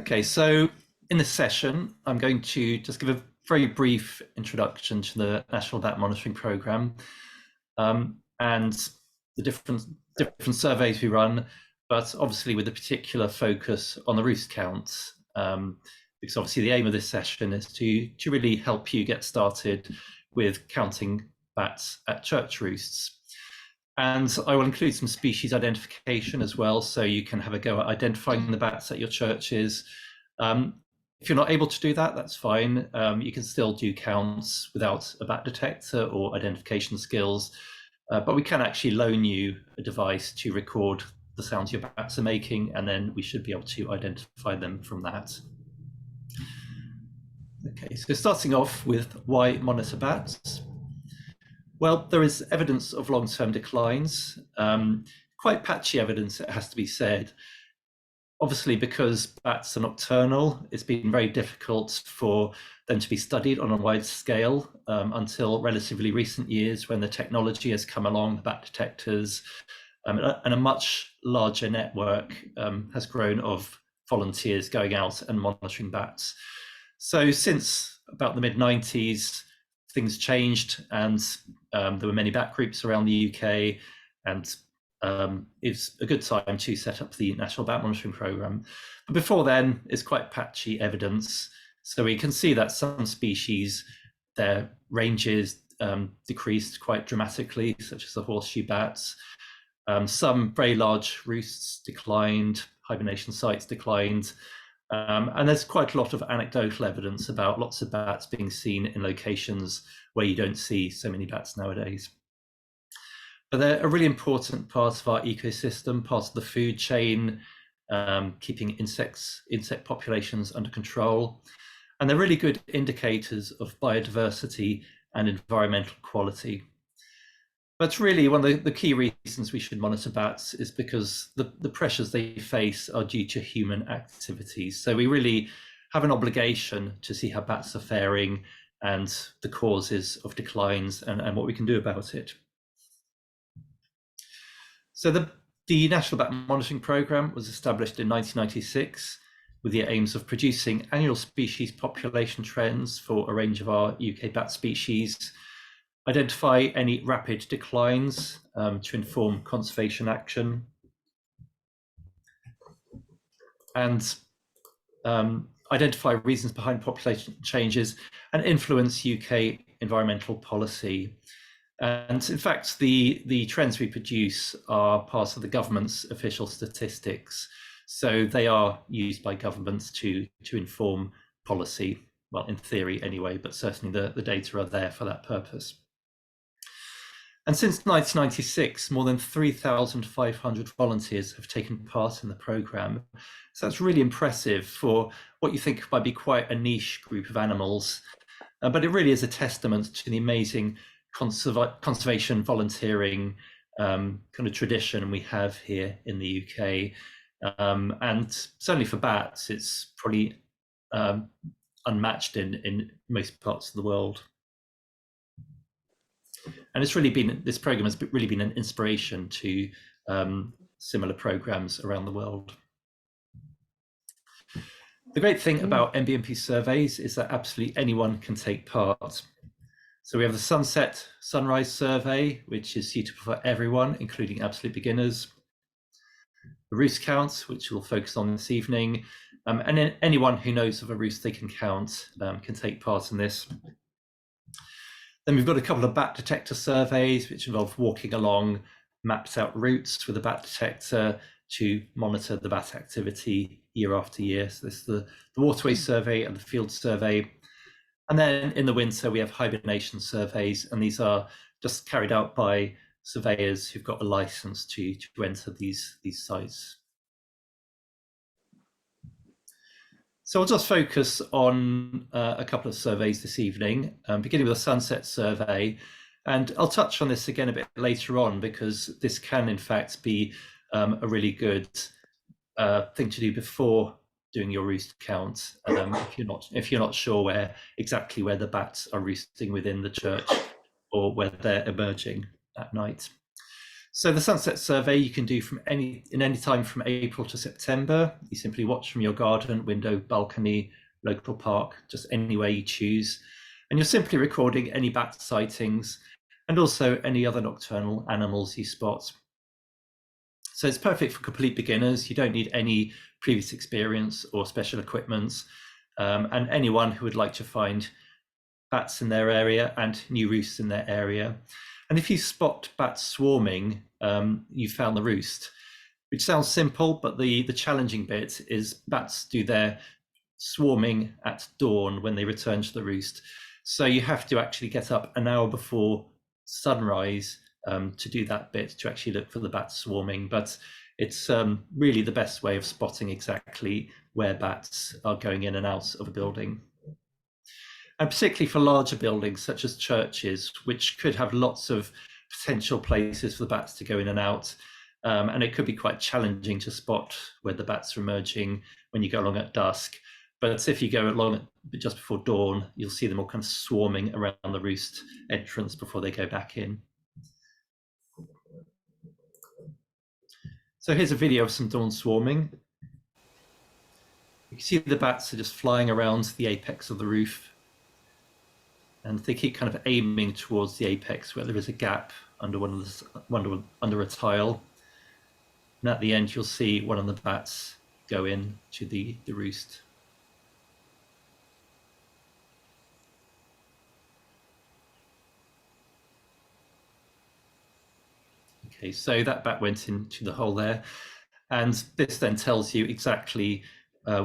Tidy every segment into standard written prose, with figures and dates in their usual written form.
Okay, so in this session, I'm going to just give a very brief introduction to the National Bat Monitoring Programme and the different surveys we run, but obviously with a particular focus on the roost count, because obviously the aim of this session is to really help you get started with counting bats at church roosts. And I will include some species identification as well, so you can have a go at identifying the bats at your churches. If you're not able to do that, that's fine. You can still do counts without a bat detector or identification skills, but we can actually loan you a device to record the sounds your bats are making, and then we should be able to identify them from that. Okay, so starting off with why monitor bats. Well, there is evidence of long-term declines, quite patchy evidence, it has to be said. Obviously, because bats are nocturnal, it's been very difficult for them to be studied on a wide scale until relatively recent years, when the technology has come along, the bat detectors, and a much larger network has grown of volunteers going out and monitoring bats. So since about the mid-90s, things changed, and there were many bat groups around the UK, and it's a good time to set up the National Bat Monitoring Programme. But before then, it's quite patchy evidence. So we can see that some species, their ranges decreased quite dramatically, such as the horseshoe bats. Some very large roosts declined, hibernation sites declined. And there's quite a lot of anecdotal evidence about lots of bats being seen in locations where you don't see so many bats nowadays. But they're a really important part of our ecosystem, part of the food chain, keeping insect populations under control. And they're really good indicators of biodiversity and environmental quality. But really, one of the key reasons we should monitor bats is because the pressures they face are due to human activities. So we really have an obligation to see how bats are faring and the causes of declines and what we can do about it. So the National Bat Monitoring Programme was established in 1996 with the aims of producing annual species population trends for a range of our UK bat species, identify any rapid declines to inform conservation action, and identify reasons behind population changes and influence UK environmental policy. And in fact, the trends we produce are part of the government's official statistics. So they are used by governments to inform policy, well, in theory anyway, but certainly the data are there for that purpose. And since 1996, more than 3,500 volunteers have taken part in the programme. So that's really impressive for what you think might be quite a niche group of animals. But it really is a testament to the amazing conservation volunteering kind of tradition we have here in the UK. And certainly for bats, it's probably unmatched in most parts of the world. And this program has really been an inspiration to similar programs around the world. The great thing about NBMP surveys is that absolutely anyone can take part. So we have the sunrise survey, which is suitable for everyone, including absolute beginners. The roost count, which we'll focus on this evening. And then anyone who knows of a roost they can count can take part in this. Then we've got a couple of bat detector surveys, which involve walking along mapped out routes with a bat detector to monitor the bat activity year after year. So this is the waterway survey and the field survey. And then in the winter, we have hibernation surveys, and these are just carried out by surveyors who've got a license to enter these sites. So I'll just focus on a couple of surveys this evening, beginning with a sunset survey. And I'll touch on this again a bit later on, because this can in fact be a really good thing to do before doing your roost count, if you're not sure exactly where the bats are roosting within the church or where they're emerging at night. So the sunset survey you can do in any time from April to September. You simply watch from your garden, window, balcony, local park, just anywhere you choose. And you're simply recording any bat sightings and also any other nocturnal animals you spot. So it's perfect for complete beginners. You don't need any previous experience or special equipment. And anyone who would like to find bats in their area and new roosts in their area. And if you spot bats swarming, you found the roost, which sounds simple, but the challenging bit is bats do their swarming at dawn when they return to the roost. So you have to actually get up an hour before sunrise to do that bit, to actually look for the bats swarming. But it's really the best way of spotting exactly where bats are going in and out of a building. And particularly for larger buildings such as churches, which could have lots of potential places for the bats to go in and out. And it could be quite challenging to spot where the bats are emerging when you go along at dusk. But if you go along just before dawn, you'll see them all kind of swarming around the roost entrance before they go back in. So here's a video of some dawn swarming. You can see the bats are just flying around the apex of the roof. And they keep kind of aiming towards the apex where there is a gap under under a tile. And at the end, you'll see one of the bats go in to the roost. Okay, so that bat went into the hole there. And this then tells you exactly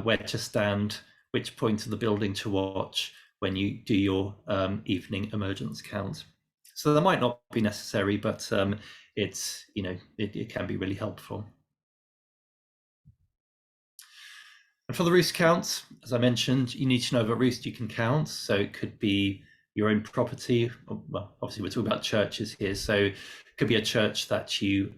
where to stand, which point of the building to watch when you do your evening emergence count. So that might not be necessary, but it can be really helpful. And for the roost count, as I mentioned, you need to know what roost you can count. So it could be your own property. Well, obviously we're talking about churches here, so it could be a church that you're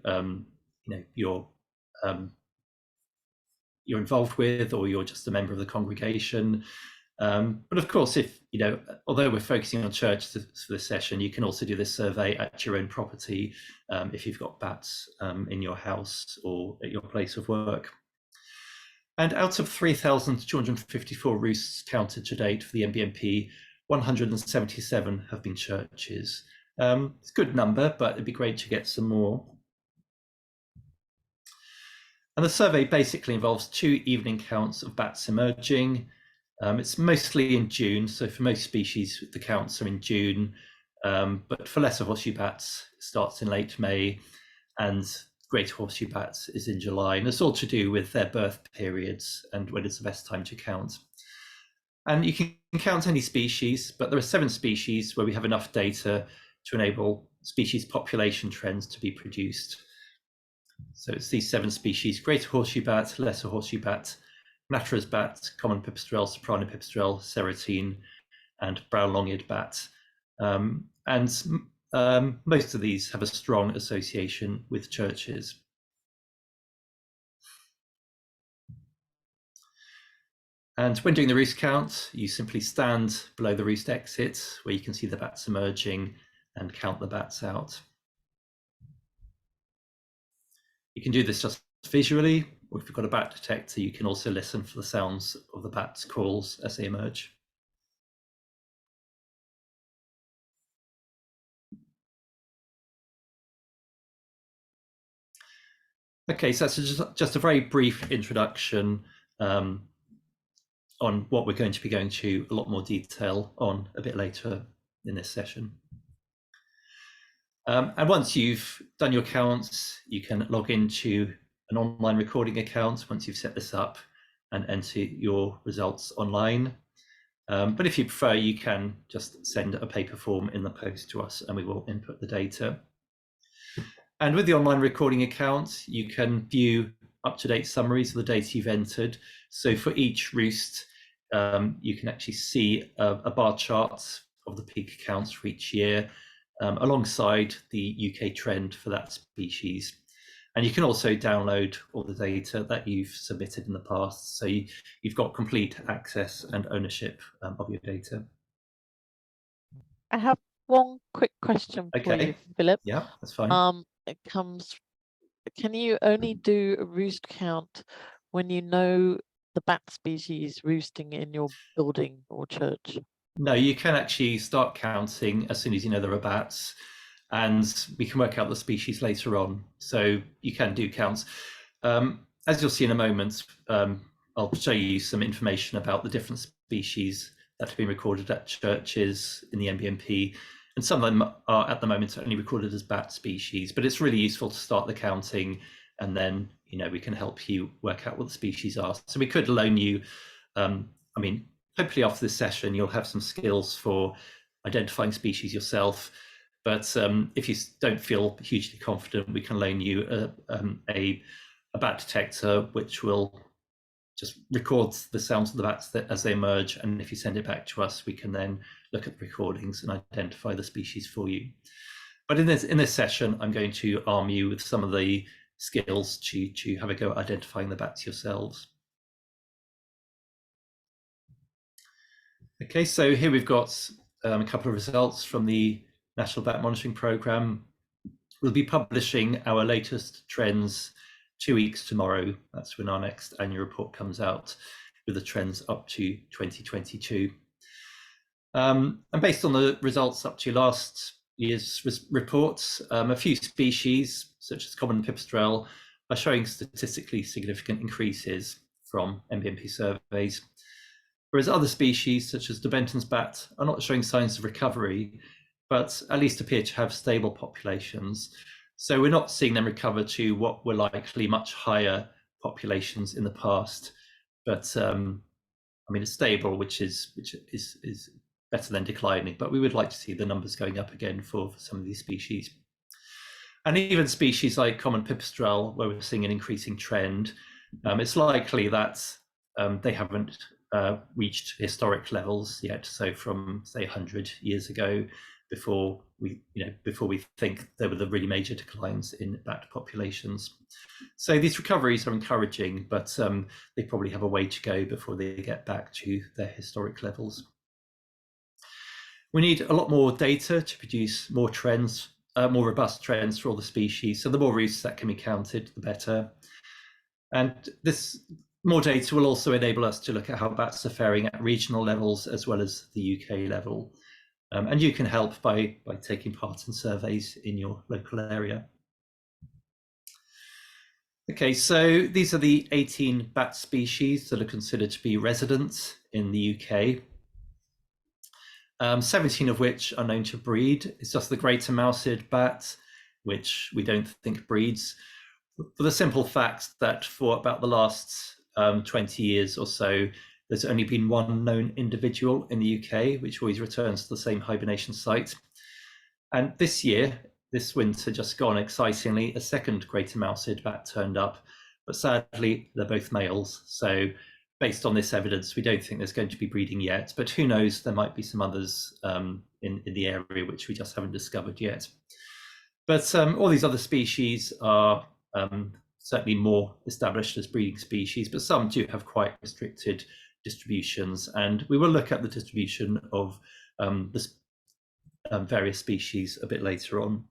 involved with, or you're just a member of the congregation. But of course, although we're focusing on church for this session, you can also do this survey at your own property if you've got bats in your house or at your place of work. And out of 3,254 roosts counted to date for the NBMP, 177 have been churches. It's a good number, but it'd be great to get some more. And the survey basically involves 2 evening counts of bats emerging. It's mostly in June, so for most species the counts are in June, but for lesser horseshoe bats it starts in late May, and greater horseshoe bats is in July, and it's all to do with their birth periods and when it's the best time to count. And you can count any species, but there are 7 species where we have enough data to enable species population trends to be produced. So it's these 7 species: greater horseshoe bat, lesser horseshoe bat, Natterer's bat, common pipistrelle, soprano pipistrelle, serotine, and brown long-eared bat. Most of these have a strong association with churches. And when doing the roost count, you simply stand below the roost exit where you can see the bats emerging and count the bats out. You can do this just visually, or if you've got a bat detector, you can also listen for the sounds of the bats' calls as they emerge. Okay, so that's just a very brief introduction on what we're going to be going to a lot more detail on a bit later in this session. And once you've done your counts, you can log into an online recording account once you've set this up and enter your results online. But if you prefer, you can just send a paper form in the post to us and we will input the data. And with the online recording account, you can view up-to-date summaries of the data you've entered. So for each roost, you can actually see a bar chart of the peak counts for each year, alongside the UK trend for that species. And you can also download all the data that you've submitted in the past. So you've got complete access and ownership of your data. I have one quick question for you, Philip. Yeah, that's fine. can you only do a roost count when you know the bat species roosting in your building or church? No, you can actually start counting as soon as you know there are bats, and we can work out the species later on. So you can do counts. As you'll see in a moment, I'll show you some information about the different species that have been recorded at churches in the NBMP, and some of them are at the moment only recorded as bat species, but it's really useful to start the counting, and then we can help you work out what the species are. So we could loan you, hopefully after this session you'll have some skills for identifying species yourself, but if you don't feel hugely confident, we can loan you a bat detector which will just record the sounds of the bats as they emerge, and if you send it back to us, we can then look at the recordings and identify the species for you. But in this session, I'm going to arm you with some of the skills to have a go at identifying the bats yourselves. Okay, so here we've got a couple of results from the National Bat Monitoring Programme. We'll be publishing our latest trends 2 weeks tomorrow. That's when our next annual report comes out with the trends up to 2022. And based on the results up to last year's reports, a few species, such as common pipistrelle, are showing statistically significant increases from NBMP surveys, whereas other species, such as the Benton's bat, are not showing signs of recovery, but at least appear to have stable populations. So we're not seeing them recover to what were likely much higher populations in the past, but it's stable, which is better than declining. But we would like to see the numbers going up again for some of these species. And even species like common pipistrelle, where we're seeing an increasing trend, it's likely that they haven't reached historic levels yet. So from, say, 100 years ago, before we think there were the really major declines in bat populations. So these recoveries are encouraging, but they probably have a way to go before they get back to their historic levels. We need a lot more data to produce more trends, more robust trends for all the species. So the more roosts that can be counted, the better. And this more data will also enable us to look at how bats are faring at regional levels as well as the UK level. And you can help by taking part in surveys in your local area. Okay, so these are the 18 bat species that are considered to be resident in the UK. 17 of which are known to breed. It's just the greater mouse-eared bat, which we don't think breeds, for the simple fact that for about the last 20 years or so, there's only been one known individual in the UK, which always returns to the same hibernation site. And this winter just gone, excitingly, a second greater mouse-eared bat turned up, but sadly, they're both males. So based on this evidence, we don't think there's going to be breeding yet, but who knows, there might be some others in the area which we just haven't discovered yet. But all these other species are certainly more established as breeding species, but some do have quite restricted distributions, and we will look at the distribution of the various species a bit later on.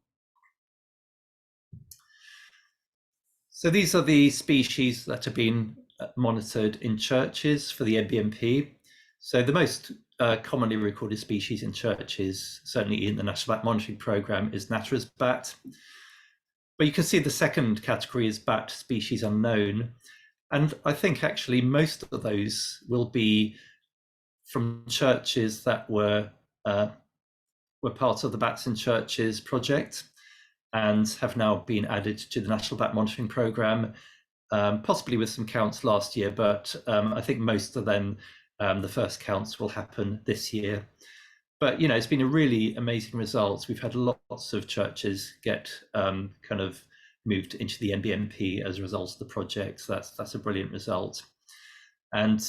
So these are the species that have been monitored in churches for the NBMP. So the most commonly recorded species in churches, certainly in the National Bat Monitoring Programme, is Natterer's bat. But you can see the second category is bat species unknown. And I think actually most of those will be from churches that were part of the Bats in Churches project and have now been added to the National Bat Monitoring Programme, possibly with some counts last year, but I think most of them, the first counts will happen this year. But it's been a really amazing result. We've had lots of churches get kind of moved into the NBMP as a result of the project. So that's a brilliant result. And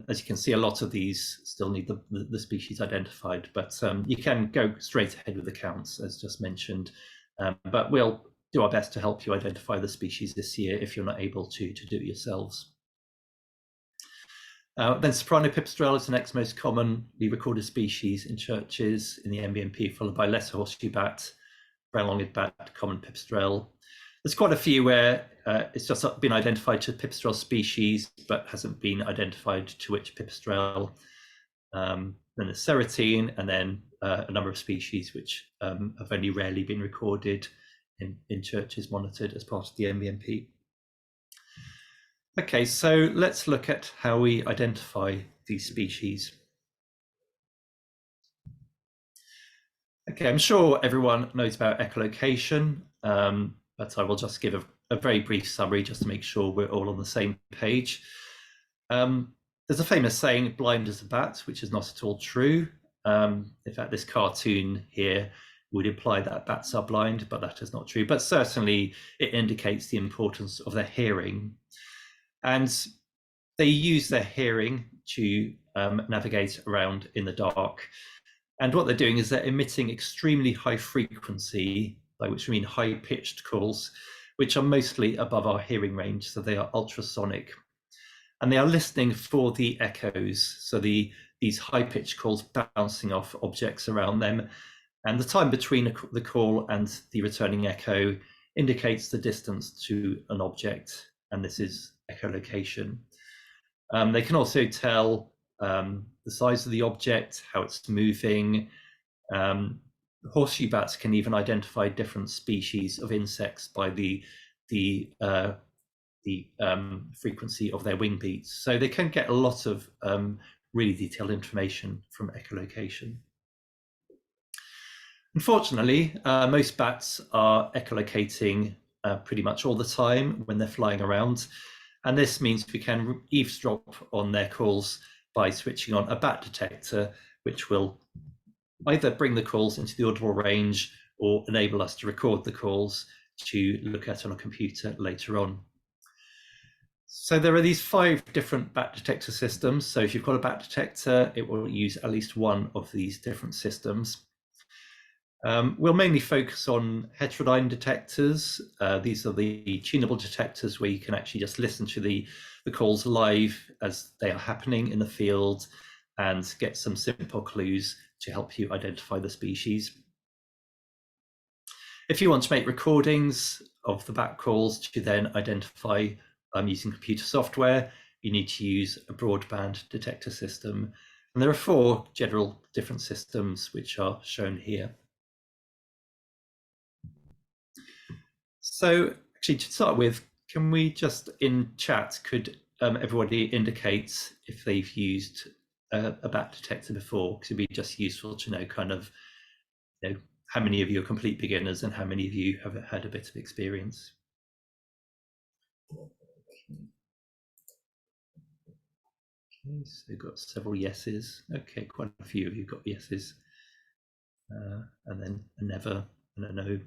as you can see, a lot of these still need the species identified, but you can go straight ahead with the counts, as just mentioned. But we'll do our best to help you identify the species this year if you're not able to do it yourselves. Then soprano pipistrelle is the next most commonly recorded species in churches in the NBMP, followed by lesser horseshoe bat, brown-longed bat, common pipistrelle. There's quite a few where it's just been identified to pipistrelle species, but hasn't been identified to which pipistrelle. Then there's serotine, and then a number of species which have only rarely been recorded in churches monitored as part of the NBMP. Okay, so let's look at how we identify these species. Okay, I'm sure everyone knows about echolocation, but I will just give a very brief summary just to make sure we're all on the same page. There's a famous saying, blind as a bat, which is not at all true. In fact, this cartoon here would imply that bats are blind, but that is not true. But certainly it indicates the importance of their hearing. And they use their hearing to navigate around in the dark. And what they're doing is they're emitting extremely high frequency, by which we mean high pitched calls, which are mostly above our hearing range. So they are ultrasonic. And they are listening for the echoes. So these high pitched calls bouncing off objects around them. And the time between the call and the returning echo indicates the distance to an object. And this is echolocation. They can also tell the size of the object, how it's moving. Horseshoe bats can even identify different species of insects by the frequency of their wing beats. So they can get a lot of really detailed information from echolocation. Unfortunately, most bats are echolocating pretty much all the time when they're flying around. And this means we can eavesdrop on their calls by switching on a bat detector, which will either bring the calls into the audible range or enable us to record the calls to look at on a computer later on. So there are these 5 different bat detector systems. So if you've got a bat detector, it will use at least one of these different systems. We'll mainly focus on heterodyne detectors. These are the tunable detectors where you can actually just listen to the calls live as they are happening in the field and get some simple clues to help you identify the species. If you want to make recordings of the bat calls to then identify using computer software, you need to use a broadband detector system. And there are 4 general different systems which are shown here. So actually, to start with, can we just in chat, could everybody indicate if they've used a bat detector before? Because it'd be just useful to know kind of, how many of you are complete beginners and how many of you have had a bit of experience. Okay, so we've got several yeses. Okay, quite a few of you got yeses. And then a never and a no.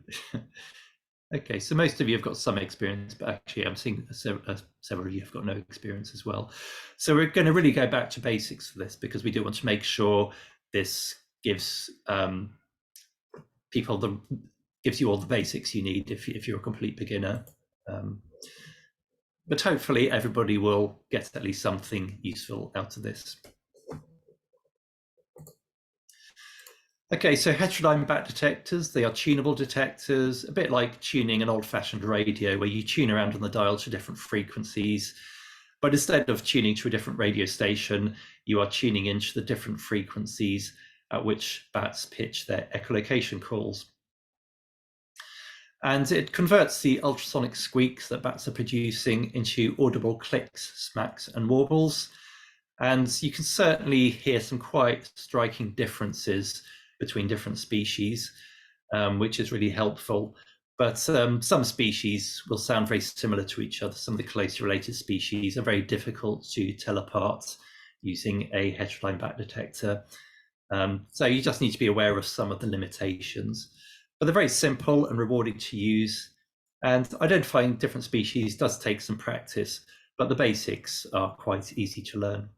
Okay, so most of you have got some experience, but actually I'm seeing several of you have got no experience as well. So we're going to really go back to basics for this, because we do want to make sure this gives gives you all the basics you need if you're a complete beginner. But hopefully everybody will get at least something useful out of this. Okay, so heterodyne bat detectors, they are tunable detectors, a bit like tuning an old-fashioned radio where you tune around on the dial to different frequencies. But instead of tuning to a different radio station, you are tuning into the different frequencies at which bats pitch their echolocation calls. And it converts the ultrasonic squeaks that bats are producing into audible clicks, smacks, and warbles. And you can certainly hear some quite striking differences between different species, which is really helpful. But some species will sound very similar to each other. Some of the closely related species are very difficult to tell apart using a heterodyne bat detector. So you just need to be aware of some of the limitations. But they're very simple and rewarding to use. And identifying different species does take some practice, but the basics are quite easy to learn.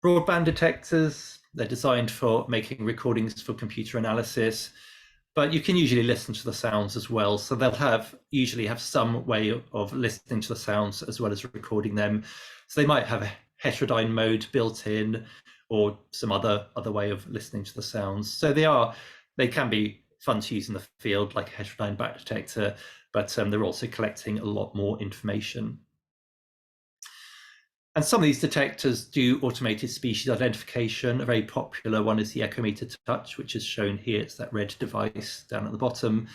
Broadband detectors, they're designed for making recordings for computer analysis, but you can usually listen to the sounds as well. So they'll usually have some way of listening to the sounds as well as recording them. So they might have a heterodyne mode built in, or some other way of listening to the sounds. So they can be fun to use in the field, like a heterodyne bat detector, but they're also collecting a lot more information. And some of these detectors do automated species identification. A very popular one is the Echometer Touch, which is shown here. It's that red device down at the bottom,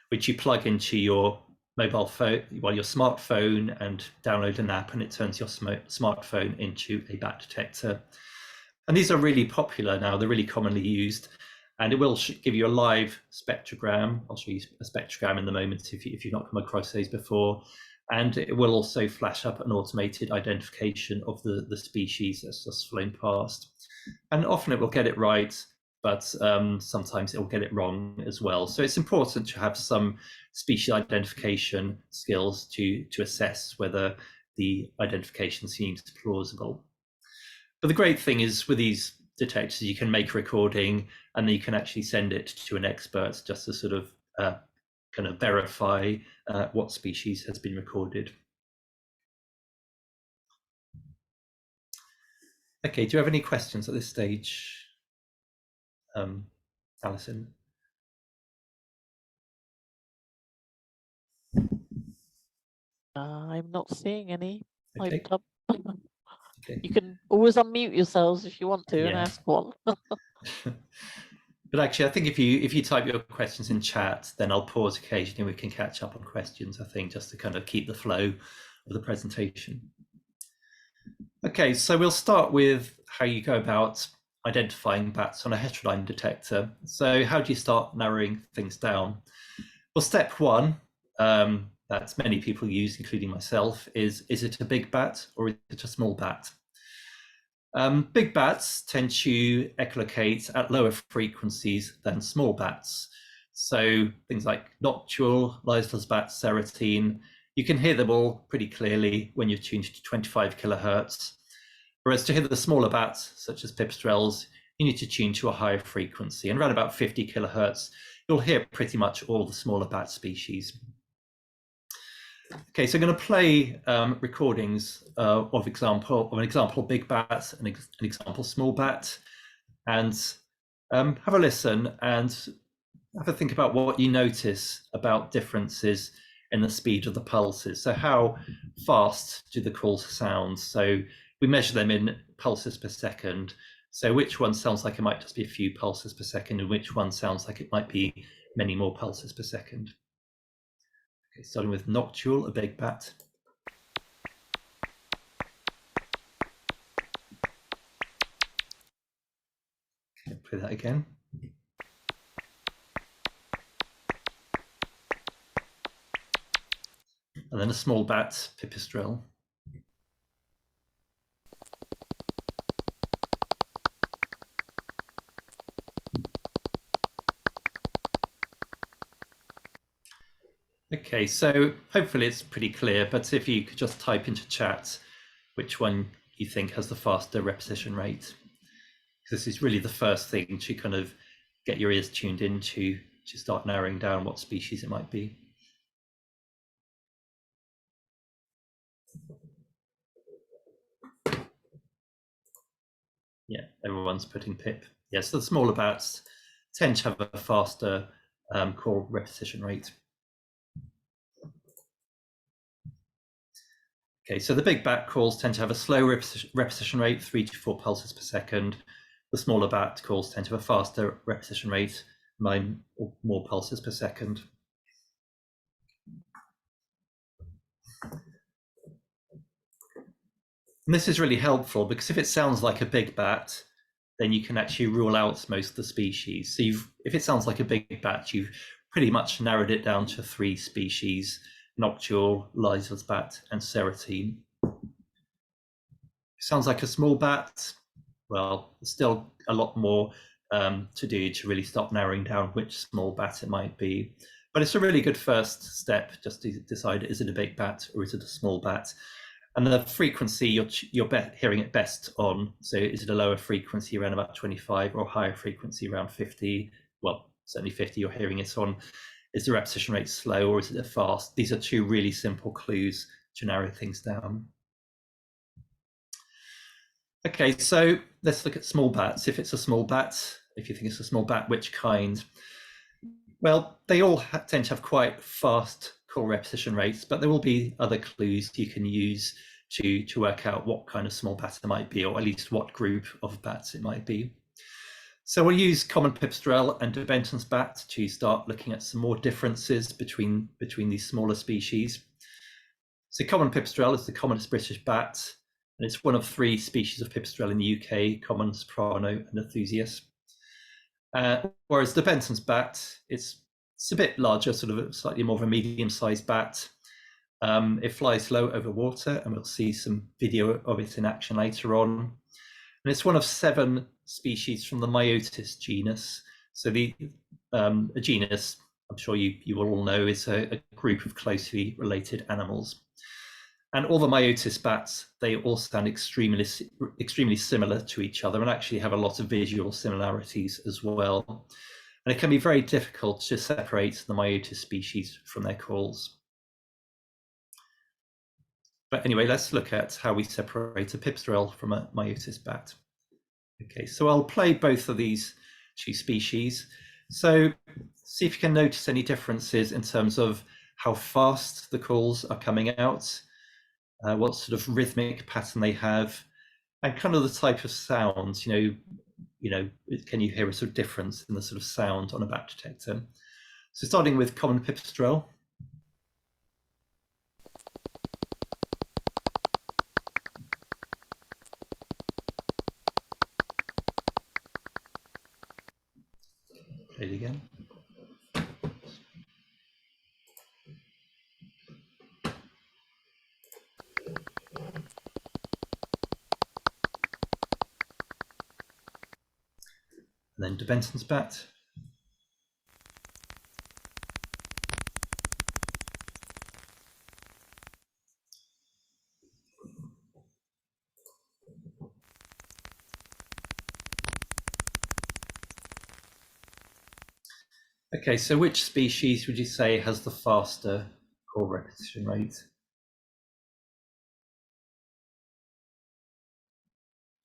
which you plug into your mobile phone, your smartphone, and download an app, and it turns your smartphone into a bat detector. And these are really popular now. They're really commonly used, and it will give you a live spectrogram. I'll show you a spectrogram in the moment if you've not come across those before. And it will also flash up an automated identification of the species that's just flown past. And often it will get it right, but sometimes it will get it wrong as well. So it's important to have some species identification skills to assess whether the identification seems plausible. But the great thing is with these detectors, you can make a recording and then you can actually send it to an expert just to sort of kind of verify what species has been recorded. Okay, do you have any questions at this stage, Alison? I'm not seeing any Okay. piped up. Okay. You can always unmute yourselves if you want to and Yeah. ask one. But actually, I think if you type your questions in chat, then I'll pause occasionally and we can catch up on questions, I think, just to kind of keep the flow of the presentation. Okay, so we'll start with how you go about identifying bats on a heterodyne detector. So how do you start narrowing things down? Well, step one, that many people use, including myself, is it a big bat or is it a small bat? Big bats tend to echolocate at lower frequencies than small bats. So things like nocturnal, Leisler's bat, serotine, you can hear them all pretty clearly when you're tuned to 25 kilohertz. Whereas to hear the smaller bats, such as pipistrelles, you need to tune to a higher frequency. And around about 50 kilohertz, you'll hear pretty much all the smaller bat species. Okay, so I'm going to play recordings of an example big bat, an example small bat, and have a listen and have a think about what you notice about differences in the speed of the pulses. So how fast do the calls sound? So we measure them in pulses per second. So which one sounds like it might just be a few pulses per second, and which one sounds like it might be many more pulses per second? Okay, starting with nocturnal, a big bat. Okay, play that again. And then a small bat, pipistrelle. Okay, so hopefully it's pretty clear, but if you could just type into chat which one you think has the faster repetition rate. This is really the first thing to kind of get your ears tuned into to start narrowing down what species it might be. Yeah, everyone's putting pip. Yes, the smaller bats tend to have a faster call repetition rate. Okay, so the big bat calls tend to have a slow repetition rate, 3 to 4 pulses per second. The smaller bat calls tend to have a faster repetition rate, 9 or more pulses per second. And this is really helpful because if it sounds like a big bat, then you can actually rule out most of the species. So if it sounds like a big bat, you've pretty much narrowed it down to 3 species: nocturnal, Leisler's bat, and serotine. Sounds like a small bat. Well, there's still a lot more to do to really start narrowing down which small bat it might be. But it's a really good first step just to decide, is it a big bat or is it a small bat? And the frequency you're hearing it best on. So is it a lower frequency around about 25 or higher frequency around 50? Well, certainly 50 you're hearing it on. Is the repetition rate slow or is it fast? These are 2 really simple clues to narrow things down. Okay, so let's look at small bats. If it's a small bat, if you think it's a small bat, which kind? Well, they all tend to have quite fast call repetition rates, but there will be other clues you can use to work out what kind of small bat it might be, or at least what group of bats it might be. So we'll use common pipistrelle and de Benton's bat to start looking at some more differences between these smaller species. So common pipistrelle is the commonest British bat, and it's one of 3 species of pipistrelle in the UK: common, soprano, and enthusiast. Whereas the Benton's bat, it's a bit larger, sort of slightly more of a medium-sized bat. It flies low over water, and we'll see some video of it in action later on. And it's one of 7 species from the Myotis genus. So a genus, I'm sure you will all know, is a group of closely related animals. And all the Myotis bats, they all sound extremely similar to each other, and actually have a lot of visual similarities as well. And it can be very difficult to separate the Myotis species from their calls. But anyway, let's look at how we separate a pipistrelle from a Myotis bat. Okay, so I'll play both of these 2 species. So see if you can notice any differences in terms of how fast the calls are coming out, what sort of rhythmic pattern they have, and kind of the type of sound. You know, can you hear a sort of difference in the sort of sound on a bat detector? So starting with common pipistrelle. Play it again. And then de Benton's bat. Okay, so which species would you say has the faster call repetition rate?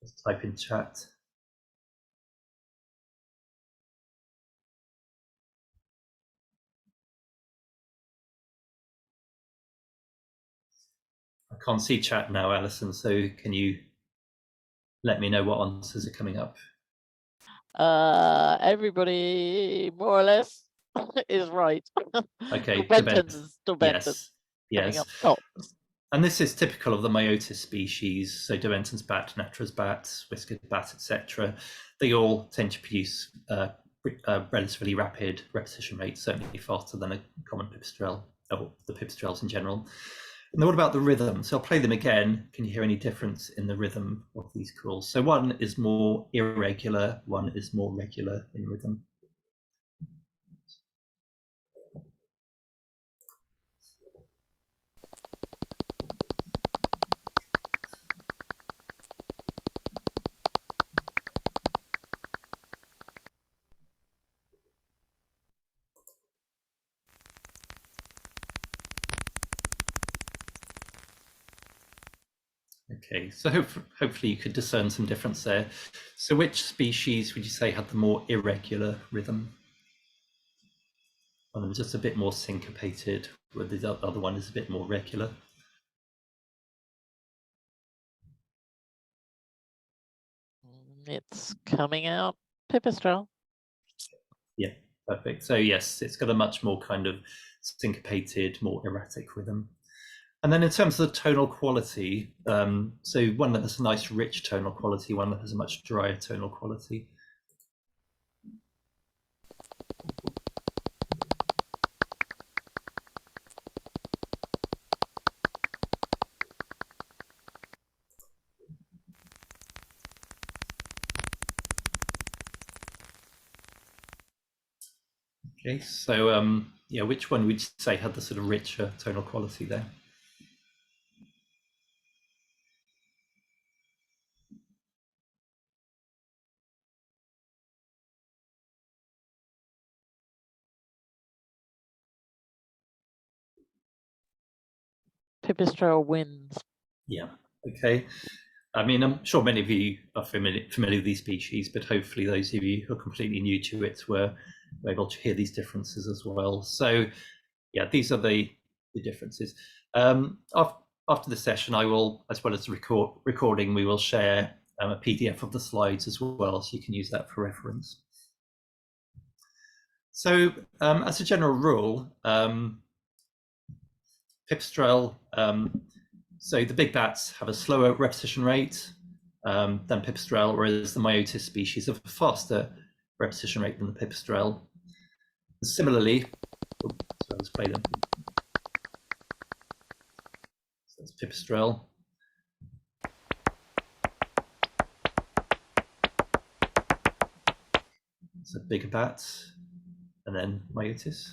Just type in chat. I can't see chat now, Alison, so can you let me know what answers are coming up? Everybody more or less is right. Okay, de Benton's coming yes. up top. And this is typical of the Myotis species. So de Benton's bat, Natra's bat, whiskered bat, etc. They all tend to produce relatively rapid repetition rates, certainly faster than a common pipistrelle, or the pipistrelles in general. And then what about the rhythm? So I'll play them again. Can you hear any difference in the rhythm of these calls? So one is more irregular, one is more regular in rhythm. Okay, so hopefully you could discern some difference there. So which species would you say had the more irregular rhythm? One of them just a bit more syncopated, where the other one is a bit more regular. It's coming out pipistrelle. Yeah, perfect. So yes, it's got a much more kind of syncopated, more erratic rhythm. And then in terms of the tonal quality, so one that has a nice rich tonal quality, one that has a much drier tonal quality. Okay, so yeah, which one would you say had the sort of richer tonal quality there? Pipistrelle wins. Yeah, okay. I mean, I'm sure many of you are familiar with these species, but hopefully those of you who are completely new to it were able to hear these differences as well. So yeah, these are the differences. After the session, I will, as well as the recording, we will share a PDF of the slides as well, so you can use that for reference. So as a general rule, pipistrelle, so the big bats have a slower repetition rate than pipistrelle, whereas the myotis species have a faster repetition rate than the pipistrelle. Similarly, so let's play them. So that's pipistrelle. So bigger bats, and then myotis.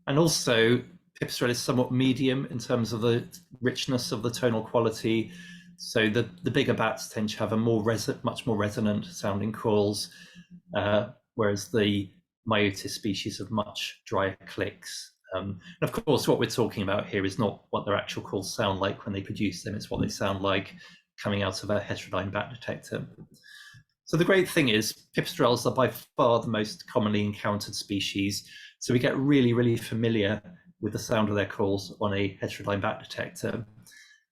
And also, pipistrelle is somewhat medium in terms of the richness of the tonal quality. So the bigger bats tend to have a much more resonant sounding calls, whereas the myotis species have much drier clicks. And of course, what we're talking about here is not what their actual calls sound like when they produce them, it's what they sound like coming out of a heterodyne bat detector. So the great thing is pipistrelles are by far the most commonly encountered species. So we get really, really familiar with the sound of their calls on a heterodyne bat detector.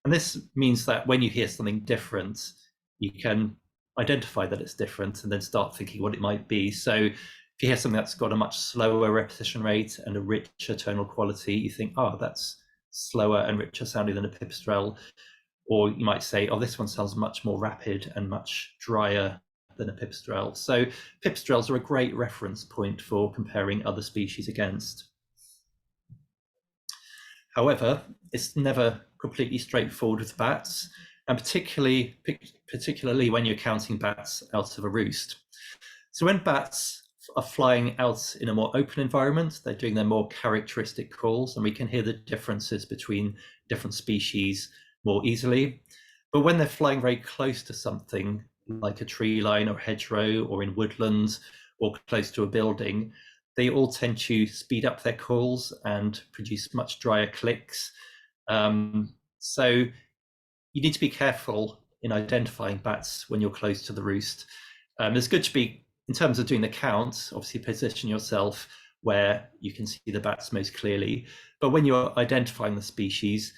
And this means that when you hear something different, you can identify that it's different and then start thinking what it might be. So if you hear something that's got a much slower repetition rate and a richer tonal quality, you think, oh, that's slower and richer sounding than a pipistrelle. Or you might say, oh, this one sounds much more rapid and much drier than a pipistrelle. So pipistrelles are a great reference point for comparing other species against. However, it's never completely straightforward with bats, and particularly when you're counting bats out of a roost. So when bats are flying out in a more open environment, they're doing their more characteristic calls, and we can hear the differences between different species more easily. But when they're flying very close to something, like a tree line or hedgerow or in woodlands or close to a building, they all tend to speed up their calls and produce much drier clicks. So you need to be careful in identifying bats when you're close to the roost. It's good to be, in terms of doing the count, obviously position yourself where you can see the bats most clearly. But when you're identifying the species,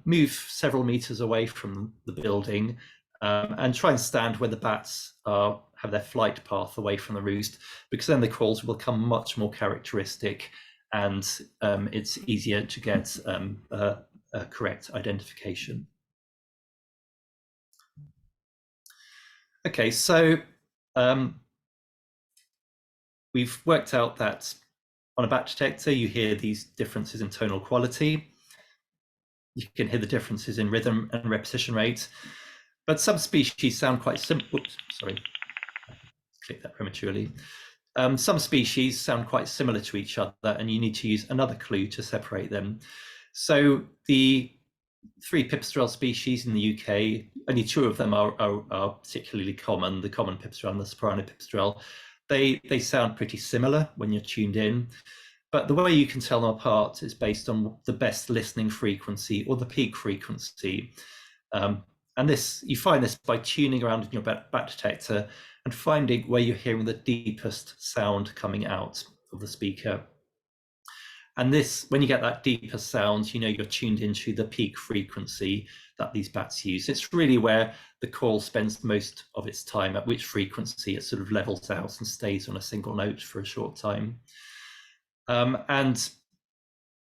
move several meters away from the building and try and stand where the bats have their flight path away from the roost, because then the calls will become much more characteristic and it's easier to get a correct identification. Okay, so we've worked out that on a bat detector, you hear these differences in tonal quality. You can hear the differences in rhythm and repetition rate, but some species sound quite simple. Oops, sorry, clicked that prematurely. Some species sound quite similar to each other, and you need to use another clue to separate them. So the 3 pipistrelle species in the UK, only 2 of them are particularly common, the common pipistrelle and the soprano pipistrelle. They sound pretty similar when you're tuned in, but the way you can tell them apart is based on the best listening frequency or the peak frequency. And this, you find this by tuning around in your bat detector and finding where you're hearing the deepest sound coming out of the speaker. And this, when you get that deeper sound, you know you're tuned into the peak frequency that these bats use. It's really where the call spends most of its time, at which frequency it sort of levels out and stays on a single note for a short time. And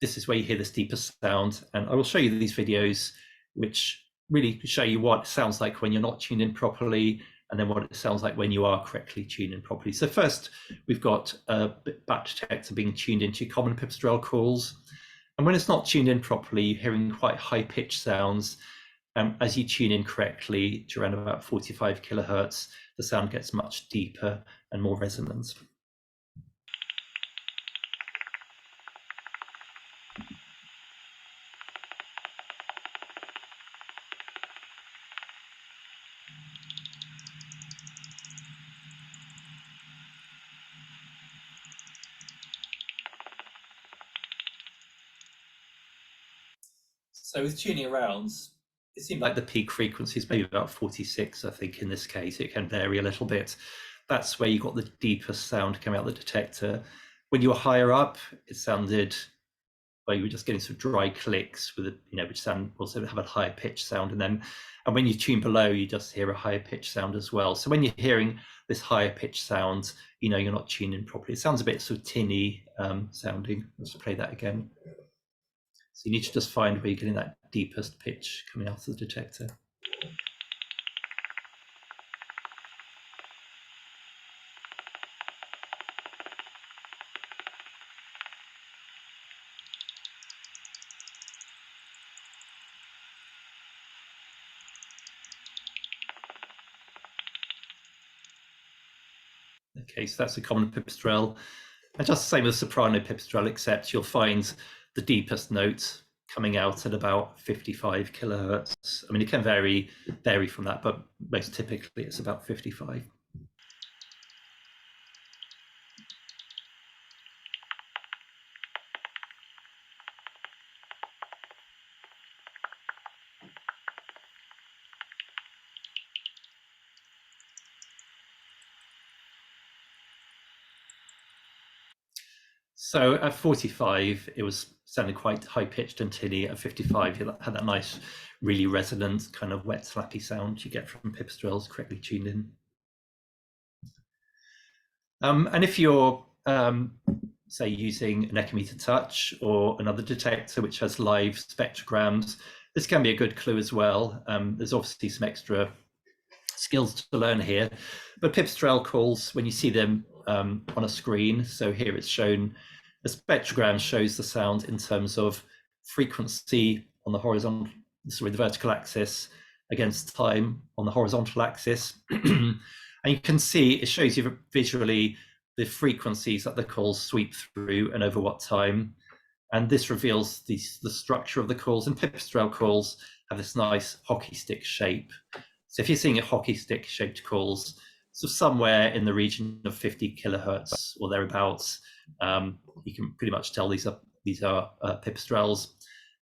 this is where you hear this deeper sound. And I will show you these videos, which really show you what it sounds like when you're not tuned in properly, and then what it sounds like when you are correctly tuned in properly. So first, we've got a bat detector being tuned into common pipistrelle calls. And when it's not tuned in properly, you're hearing quite high-pitched sounds. As you tune in correctly to around about 45 kilohertz, the sound gets much deeper and more resonant. So with tuning around, it seemed like the peak frequency is maybe about 46, I think, in this case. It can vary a little bit. That's where you got the deepest sound coming out of the detector. When you were higher up, it sounded, well, you were just getting sort of dry clicks with which sound also have a higher pitch sound in them. And when you tune below, you just hear a higher pitch sound as well. So when you're hearing this higher pitch sound, you're not tuning properly. It sounds a bit sort of tinny sounding. Let's play that again. So you need to just find where you're getting that deepest pitch coming out of the detector. Okay, so that's a common pipistrelle. And just the same as soprano pipistrelle, except you'll find the deepest note coming out at about 55 kilohertz. I mean, it can vary from that, but most typically it's about 55. So at 45, it was sounding quite high-pitched and tinny. At 55, you had that nice, really resonant, kind of wet, slappy sound you get from pipistrelles correctly tuned in. And if you're, say, using an Echometer Touch or another detector which has live spectrograms, this can be a good clue as well. There's obviously some extra skills to learn here, but pipistrelle calls, when you see them on a screen, so here it's shown, the spectrogram shows the sound in terms of frequency on the the vertical axis against time on the horizontal axis. And you can see it shows you visually the frequencies that the calls sweep through and over what time. And this reveals the structure of the calls. And pipistrelle calls have this nice hockey stick shape. So if you're seeing a hockey stick shaped calls, so somewhere in the region of 50 kilohertz or thereabouts, you can pretty much tell these are pipistrelles.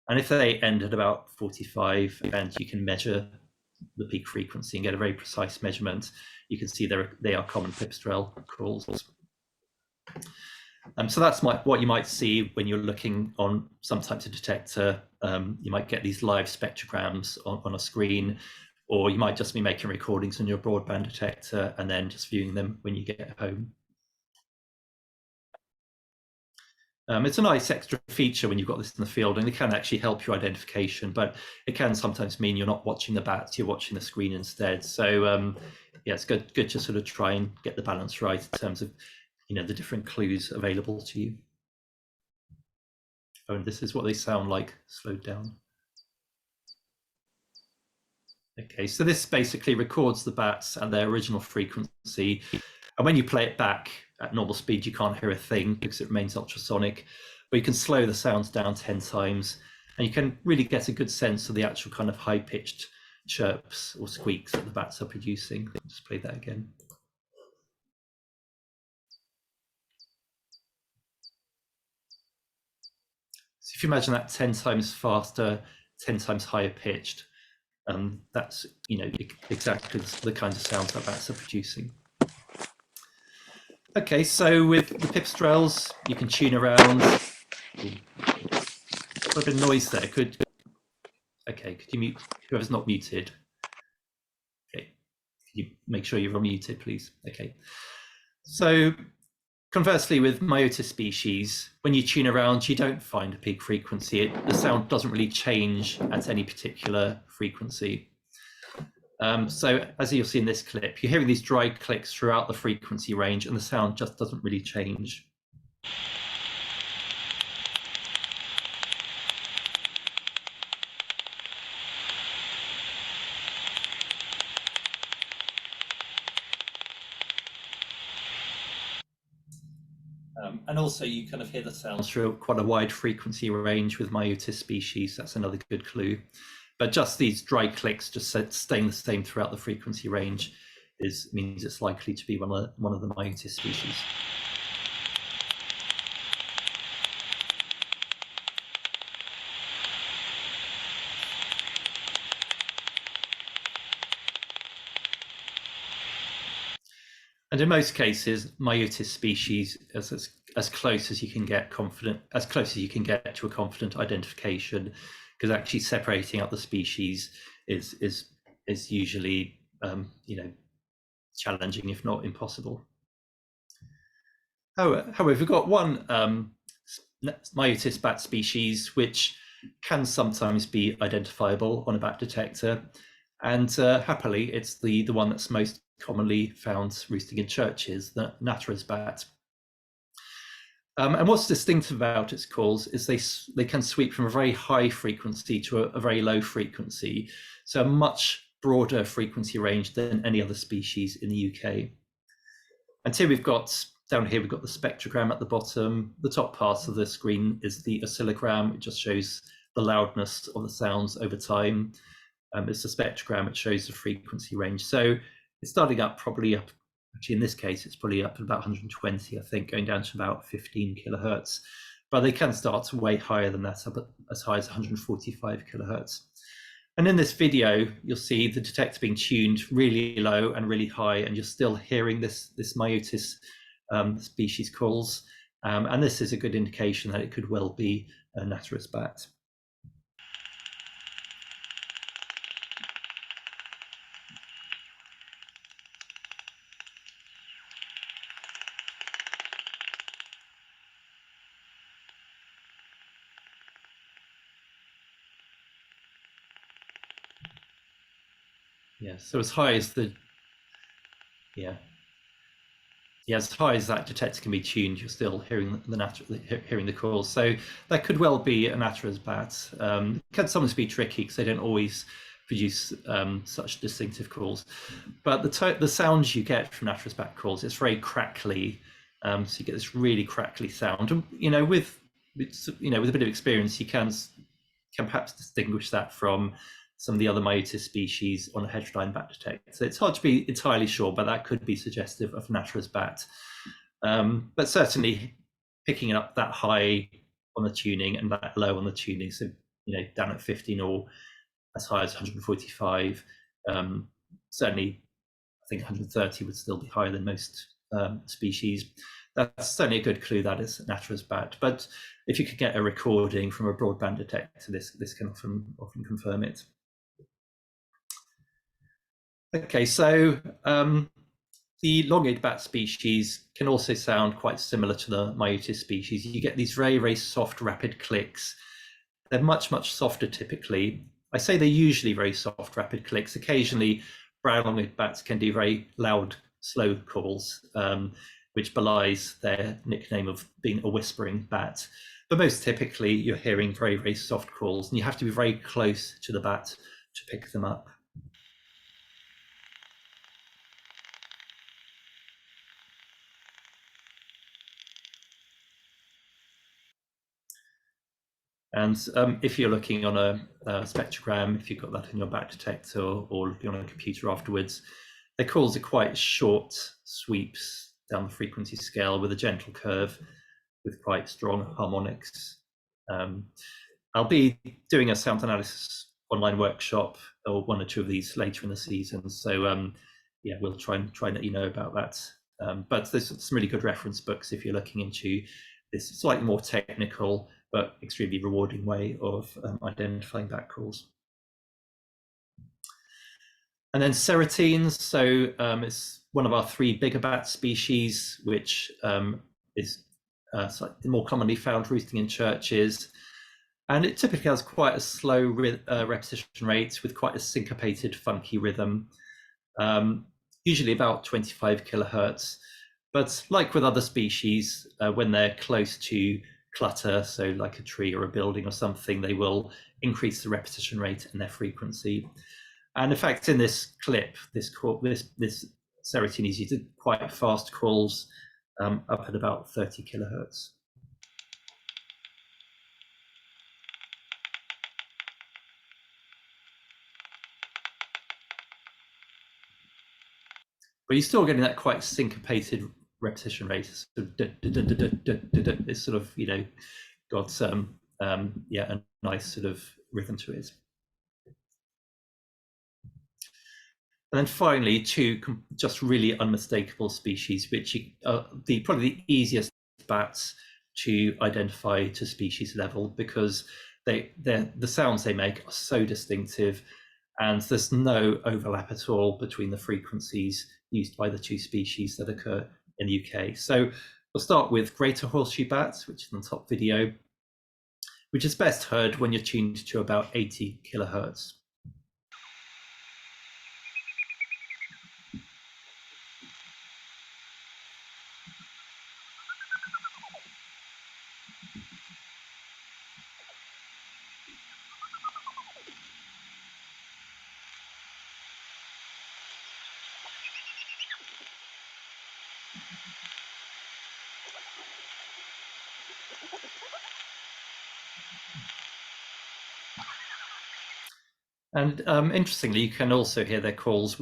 And if they end at about 45 and you can measure the peak frequency and get a very precise measurement, you can see they are common pipistrelle calls. So that's what you might see when you're looking on some types of detector. You might get these live spectrograms on a screen, or you might just be making recordings on your broadband detector and then just viewing them when you get home. It's a nice extra feature when you've got this in the field, and it can actually help your identification, but it can sometimes mean you're not watching the bats, you're watching the screen instead. So yeah, it's good to sort of try and get the balance right in terms of the different clues available to you. Oh, and this is what they sound like slowed down. Okay, so this basically records the bats at their original frequency, and when you play it back at normal speed, you can't hear a thing because it remains ultrasonic, but you can slow the sounds down 10 times, and you can really get a good sense of the actual kind of high-pitched chirps or squeaks that the bats are producing. I'll just play that again. So if you imagine that 10 times faster, 10 times higher pitched, that's exactly the kinds of sounds that bats are producing. Okay, so with the pipistrelles, you can tune around. Got a bit of noise there. Could you mute whoever's not muted? Okay, could you make sure you're unmuted, please? Okay. So conversely, with Myotis species, when you tune around, you don't find a peak frequency. The sound doesn't really change at any particular frequency. So as you'll see in this clip, you're hearing these dry clicks throughout the frequency range, and the sound just doesn't really change. And also you kind of hear the sounds through quite a wide frequency range with Myotis species. That's another good clue. But just these dry clicks just staying the same throughout the frequency range means it's likely to be one of the Myotis species. And in most cases, Myotis species is as close as you can get to a confident identification, because actually separating out the species is usually challenging, if not impossible. However, we've got one Myotis bat species which can sometimes be identifiable on a bat detector, and happily, it's the one that's most commonly found roosting in churches, the Natterer's bat. And what's distinctive about its calls is they can sweep from a very high frequency to a very low frequency, so a much broader frequency range than any other species in the UK. And here down here we've got the spectrogram at the bottom. The top part of the screen is the oscillogram. It just shows the loudness of the sounds over time. It's a spectrogram, it shows the frequency range. So it's starting up probably up, actually in this case, it's probably up at about 120, I think, going down to about 15 kilohertz. But they can start way higher than that, up as high as 145 kilohertz. And in this video, you'll see the detector being tuned really low and really high, and you're still hearing this Myotis species calls. And this is a good indication that it could well be a Natterer's bat. Yeah, so as high as as high as that detector can be tuned, you're still hearing the calls. So that could well be a Natterer's bat. It can sometimes be tricky because they don't always produce such distinctive calls. But the sounds you get from Natterer's bat calls, it's very crackly. So you get this really crackly sound. And with a bit of experience, you can perhaps distinguish that from some of the other Myotis species on a heterodyne bat detector. So it's hard to be entirely sure, but that could be suggestive of Natterer's bat. But certainly picking it up that high on the tuning and that low on the tuning, so down at 15 or as high as 145, certainly I think 130 would still be higher than most species. That's certainly a good clue that it's Natterer's bat. But if you could get a recording from a broadband detector, this can often confirm it. Okay, so the long-eared bat species can also sound quite similar to the Myotis species. You get these very, very soft, rapid clicks. They're much, much softer typically. I say they're usually very soft, rapid clicks. Occasionally, brown long-eared bats can do very loud, slow calls, which belies their nickname of being a whispering bat. But most typically, you're hearing very, very soft calls, and you have to be very close to the bat to pick them up. And if you're looking on a spectrogram, if you've got that in your bat detector or looking on a computer afterwards, their calls are quite short sweeps down the frequency scale with a gentle curve with quite strong harmonics. I'll be doing a sound analysis online workshop or one or two of these later in the season. So yeah, we'll try and let you know about that. But there's some really good reference books if you're looking into this slightly more technical but extremely rewarding way of identifying bat calls. And then serotines, so it's one of our 3 bigger bat species, which is slightly more commonly found roosting in churches. And it typically has quite a slow repetition rate with quite a syncopated, funky rhythm, usually about 25 kilohertz. But like with other species, when they're close to clutter, so like a tree or a building or something, they will increase the repetition rate and their frequency. And in fact, in this clip, this serotine is used in quite fast calls, up at about 30 kilohertz. But you're still getting that quite syncopated repetition rate. It's sort of, got a nice sort of rhythm to it. And then finally, two just really unmistakable species, which are probably the easiest bats to identify to species level, because the sounds they make are so distinctive, and there's no overlap at all between the frequencies used by the two species that occur in the UK. So we'll start with greater horseshoe bats, which is in the top video, which is best heard when you're tuned to about 80 kilohertz. And interestingly, you can also hear their calls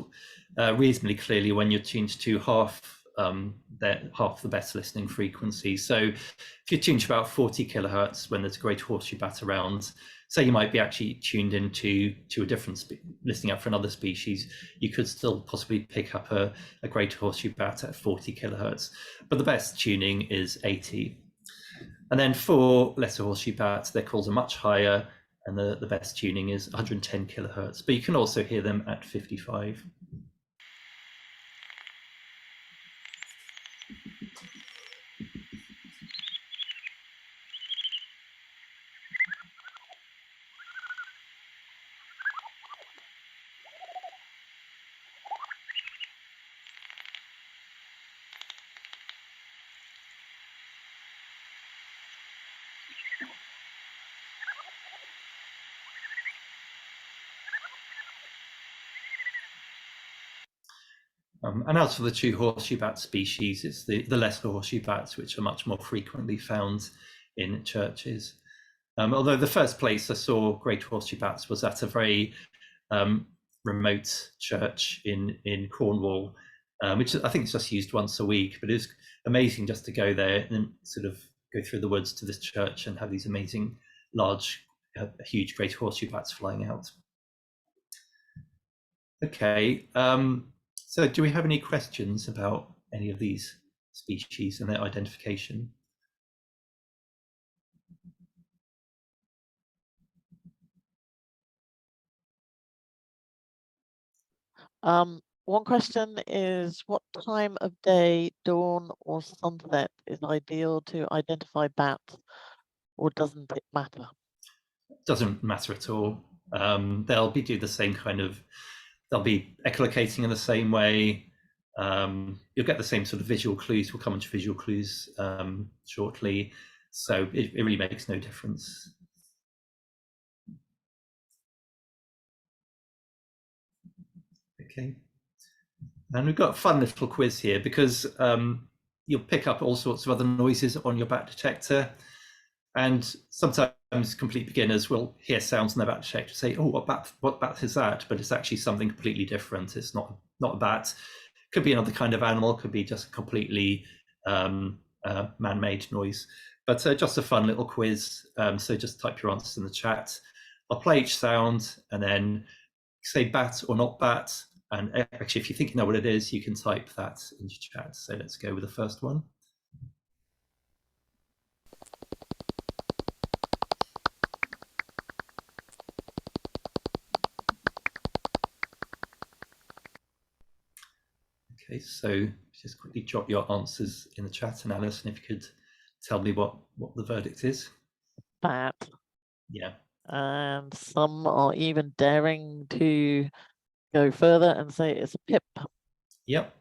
reasonably clearly when you're tuned to half the best listening frequency. So if you're tuned to about 40 kilohertz when there's a great horseshoe bat around, say you might be actually tuned into a different listening out for another species, you could still possibly pick up a great horseshoe bat at 40 kilohertz. But the best tuning is 80. And then for lesser horseshoe bats, their calls are much higher, and the best tuning is 110 kilohertz, but you can also hear them at 55. And as for the two horseshoe bat species, it's the lesser horseshoe bats, which are much more frequently found in churches. Although the first place I saw great horseshoe bats was at a very remote church in Cornwall, which I think is just used once a week, but it's amazing just to go there and sort of go through the woods to this church and have these amazing large, huge great horseshoe bats flying out. Okay. So do we have any questions about any of these species and their identification? One question is, what time of day, dawn or sunset, is ideal to identify bats, or doesn't it matter? Doesn't matter at all. They'll be do the same kind of, they'll be echolocating in the same way. You'll get the same sort of visual clues. We'll come into visual clues shortly. So it really makes no difference. Okay. And we've got a fun little quiz here, because you'll pick up all sorts of other noises on your bat detector. And sometimes complete beginners will hear sounds in their bat detector, say, "Oh, what bat is that?" But it's actually something completely different. It's not a bat. Could be another kind of animal. Could be just a completely man-made noise. But just a fun little quiz. So just type your answers in the chat. I'll play each sound and then say bat or not bat. And actually, if you think you know what it is, you can type that into chat. So let's go with the first one. Okay, so just quickly jot your answers in the chat, and Alison, if you could tell me what the verdict is. Bat. Yeah. And some are even daring to go further and say it's a pip. Yep.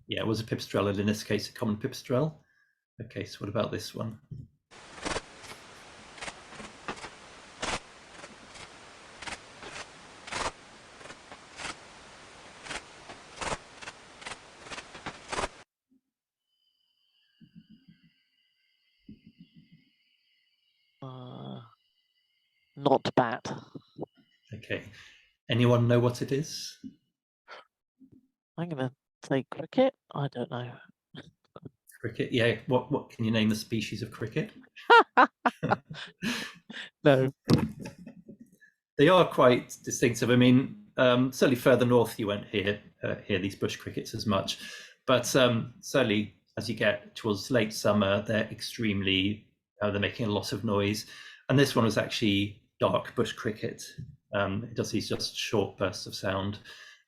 Yeah, it was a pipistrelle, and in this case, a common pipistrelle. Okay, so what about this one? Not bat. Okay. Anyone know what it is? I'm going to say cricket. I don't know. Cricket. Yeah. What can you name the species of cricket? No. They are quite distinctive. I mean, certainly further north you won't hear these bush crickets as much, but certainly as you get towards late summer, they're they're making a lot of noise. And this one was actually dark bush cricket. It does these just short bursts of sound,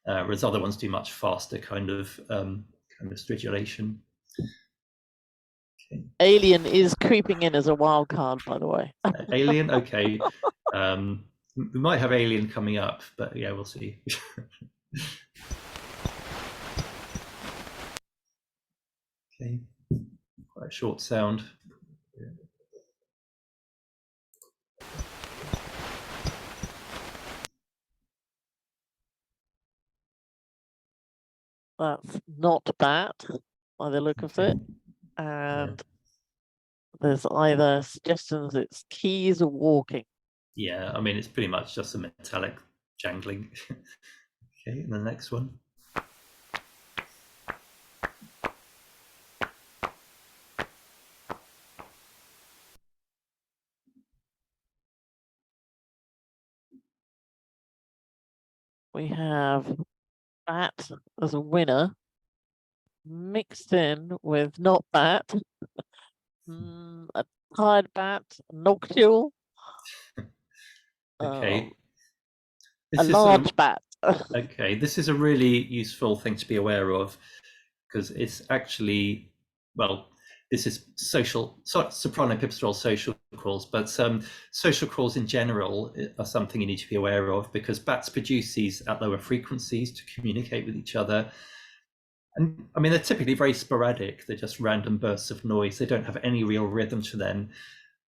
whereas other ones do much faster kind of stridulation. Okay. Alien is creeping in as a wild card, by the way. Alien, okay. We might have Alien coming up, but yeah, we'll see. Okay, quite a short sound. That's not bad by the look of it. And there's either suggestions it's keys or walking. Yeah, I mean, it's pretty much just a metallic jangling. Okay, and the next one. We have bat as a winner, mixed in with not bat, a tired bat, noctule, Okay. a large bat. Okay, this is a really useful thing to be aware of, because it's actually, well, this is soprano pipistrelle social calls, but social calls in general are something you need to be aware of, because bats produce these at lower frequencies to communicate with each other. And I mean, they're typically very sporadic. They're just random bursts of noise. They don't have any real rhythm to them.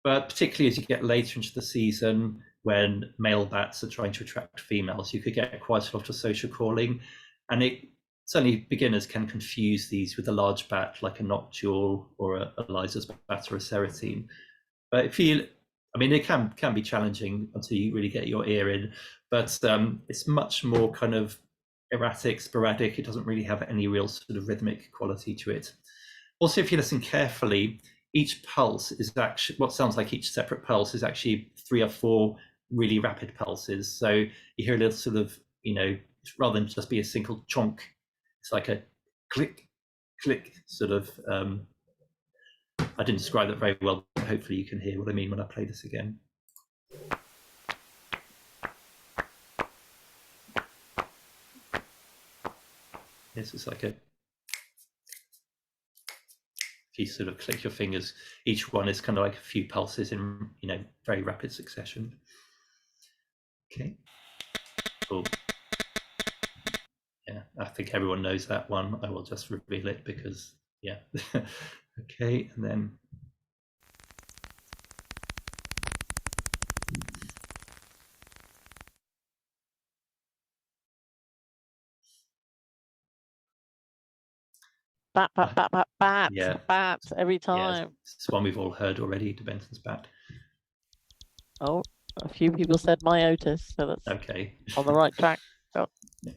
But particularly as you get later into the season, when male bats are trying to attract females, you could get quite a lot of social calling. And certainly beginners can confuse these with a large bat like a noctule or a Eliza's bat or a ceratine. But I mean, it can be challenging until you really get your ear in. But it's much more kind of erratic, sporadic. It doesn't really have any real sort of rhythmic quality to it. Also, if you listen carefully, each pulse is actually what sounds like each separate pulse is actually 3 or 4 really rapid pulses. So you hear a little sort of, rather than just be a single chonk, it's like a click, click sort of. I didn't describe that very well, but hopefully you can hear what I mean when I play this again. This is like if you sort of click your fingers, each one is kind of like a few pulses in, very rapid succession. Okay. Cool. Yeah, I think everyone knows that one. I will just reveal it because, yeah. Okay, and then. Bat, bat, bat, bat, bat, Yeah. bat every time. Yeah, it's one we've all heard already, de Benton's bat. Oh, a few people said myotis, so that's okay. On the right track. Oh. Yeah.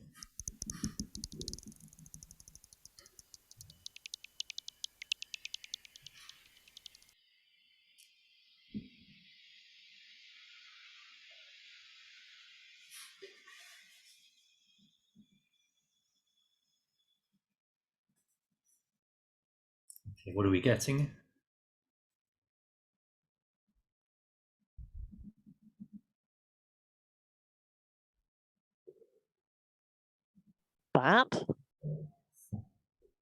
Okay, what are we getting? Bat?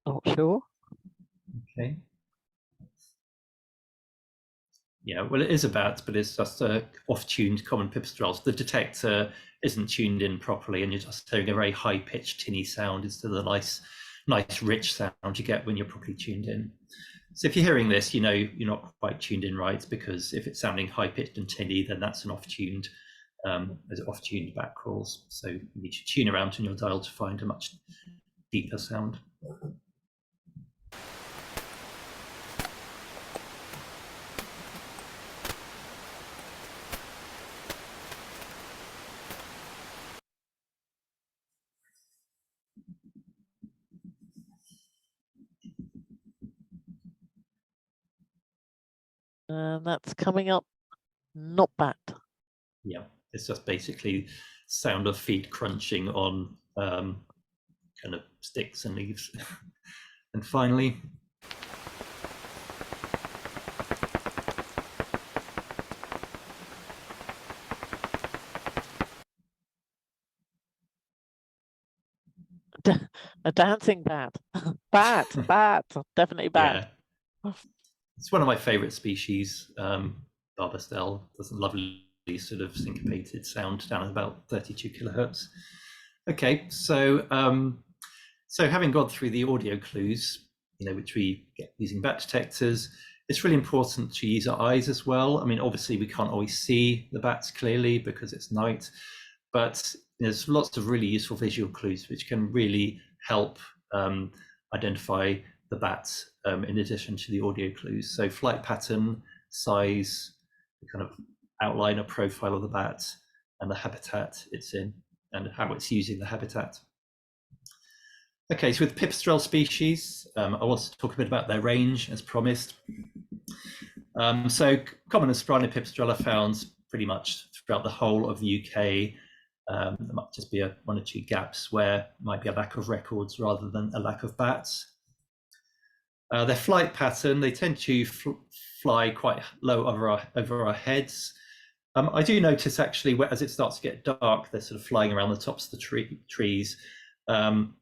Not sure. Okay. Yeah, well, it is a bat, but it's just a off-tuned common pipistrelle. The detector isn't tuned in properly, and you're just hearing a very high-pitched, tinny sound instead of the nice, rich sound you get when you're properly tuned in. So if you're hearing this, you're not quite tuned in right, because if it's sounding high-pitched and tinny, then that's an off-tuned bat calls. So you need to tune around on your dial to find a much deeper sound. And that's coming up not bad. Yeah, it's just basically sound of feet crunching on kind of sticks and leaves. And finally, A dancing bat. Bat, definitely bat. yeah, it's one of my favorite species. Barbastelle does a lovely sort of syncopated sound down at about 32 kilohertz. Okay, so so having gone through the audio clues, which we get using bat detectors, it's really important to use our eyes as well. I mean, obviously we can't always see the bats clearly because it's night, but there's lots of really useful visual clues which can really help identify the bats in addition to the audio clues. So flight pattern, size, the kind of outline or profile of the bat, and the habitat it's in, and how it's using the habitat. Okay, so with pipistrelle species, I want to talk a bit about their range, as promised. So common and sporadic pipistrelle are found pretty much throughout the whole of the UK. There might just be one or two gaps where there might be a lack of records rather than a lack of bats. Their flight pattern, they tend to fly quite low over our heads. I do notice actually, as it starts to get dark, they're sort of flying around the tops of the trees.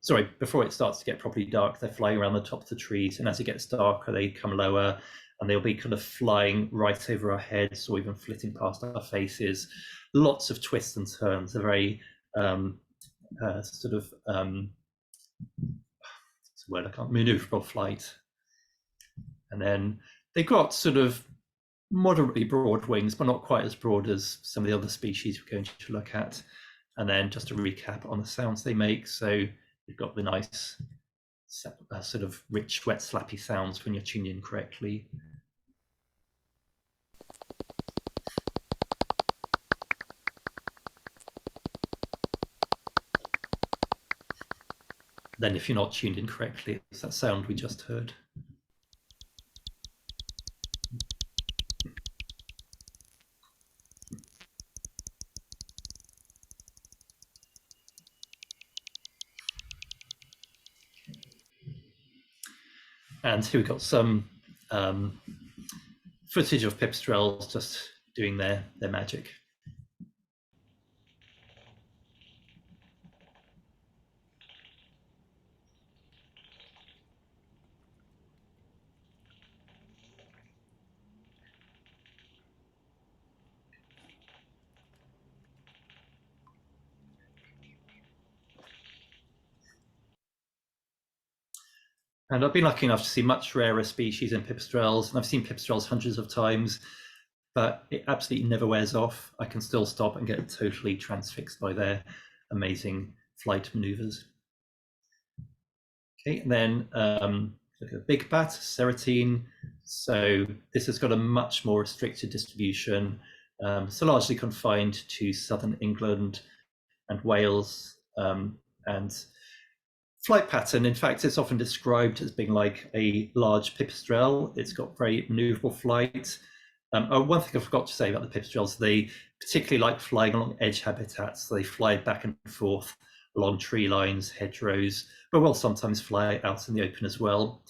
Sorry, before it starts to get properly dark, they're flying around the top of the trees, and as it gets darker, they come lower, and they'll be kind of flying right over our heads or even flitting past our faces. Lots of twists and turns. They're very sort of what's the word I can't, maneuverable flight. And then they've got sort of moderately broad wings, but not quite as broad as some of the other species we're going to look at. And then just to recap on the sounds they make. So you've got the nice sort of rich, wet, slappy sounds when you're tuned in correctly. Then if you're not tuned in correctly, it's that sound we just heard. And here we've got some footage of pipistrelles just doing their magic. And I've been lucky enough to see much rarer species than pipistrelles, and I've seen pipistrelles hundreds of times, but it absolutely never wears off. I can still stop and get totally transfixed by their amazing flight maneuvers. Okay, and then look at big bat, Ceratine. So this has got a much more restricted distribution, so largely confined to southern England and Wales, and flight pattern, in fact, it's often described as being like a large pipistrelle. It's got very maneuverable flight. One thing I forgot to say about the pipistrelles, they particularly like flying along edge habitats. So they fly back and forth along tree lines, hedgerows, but will sometimes fly out in the open as well.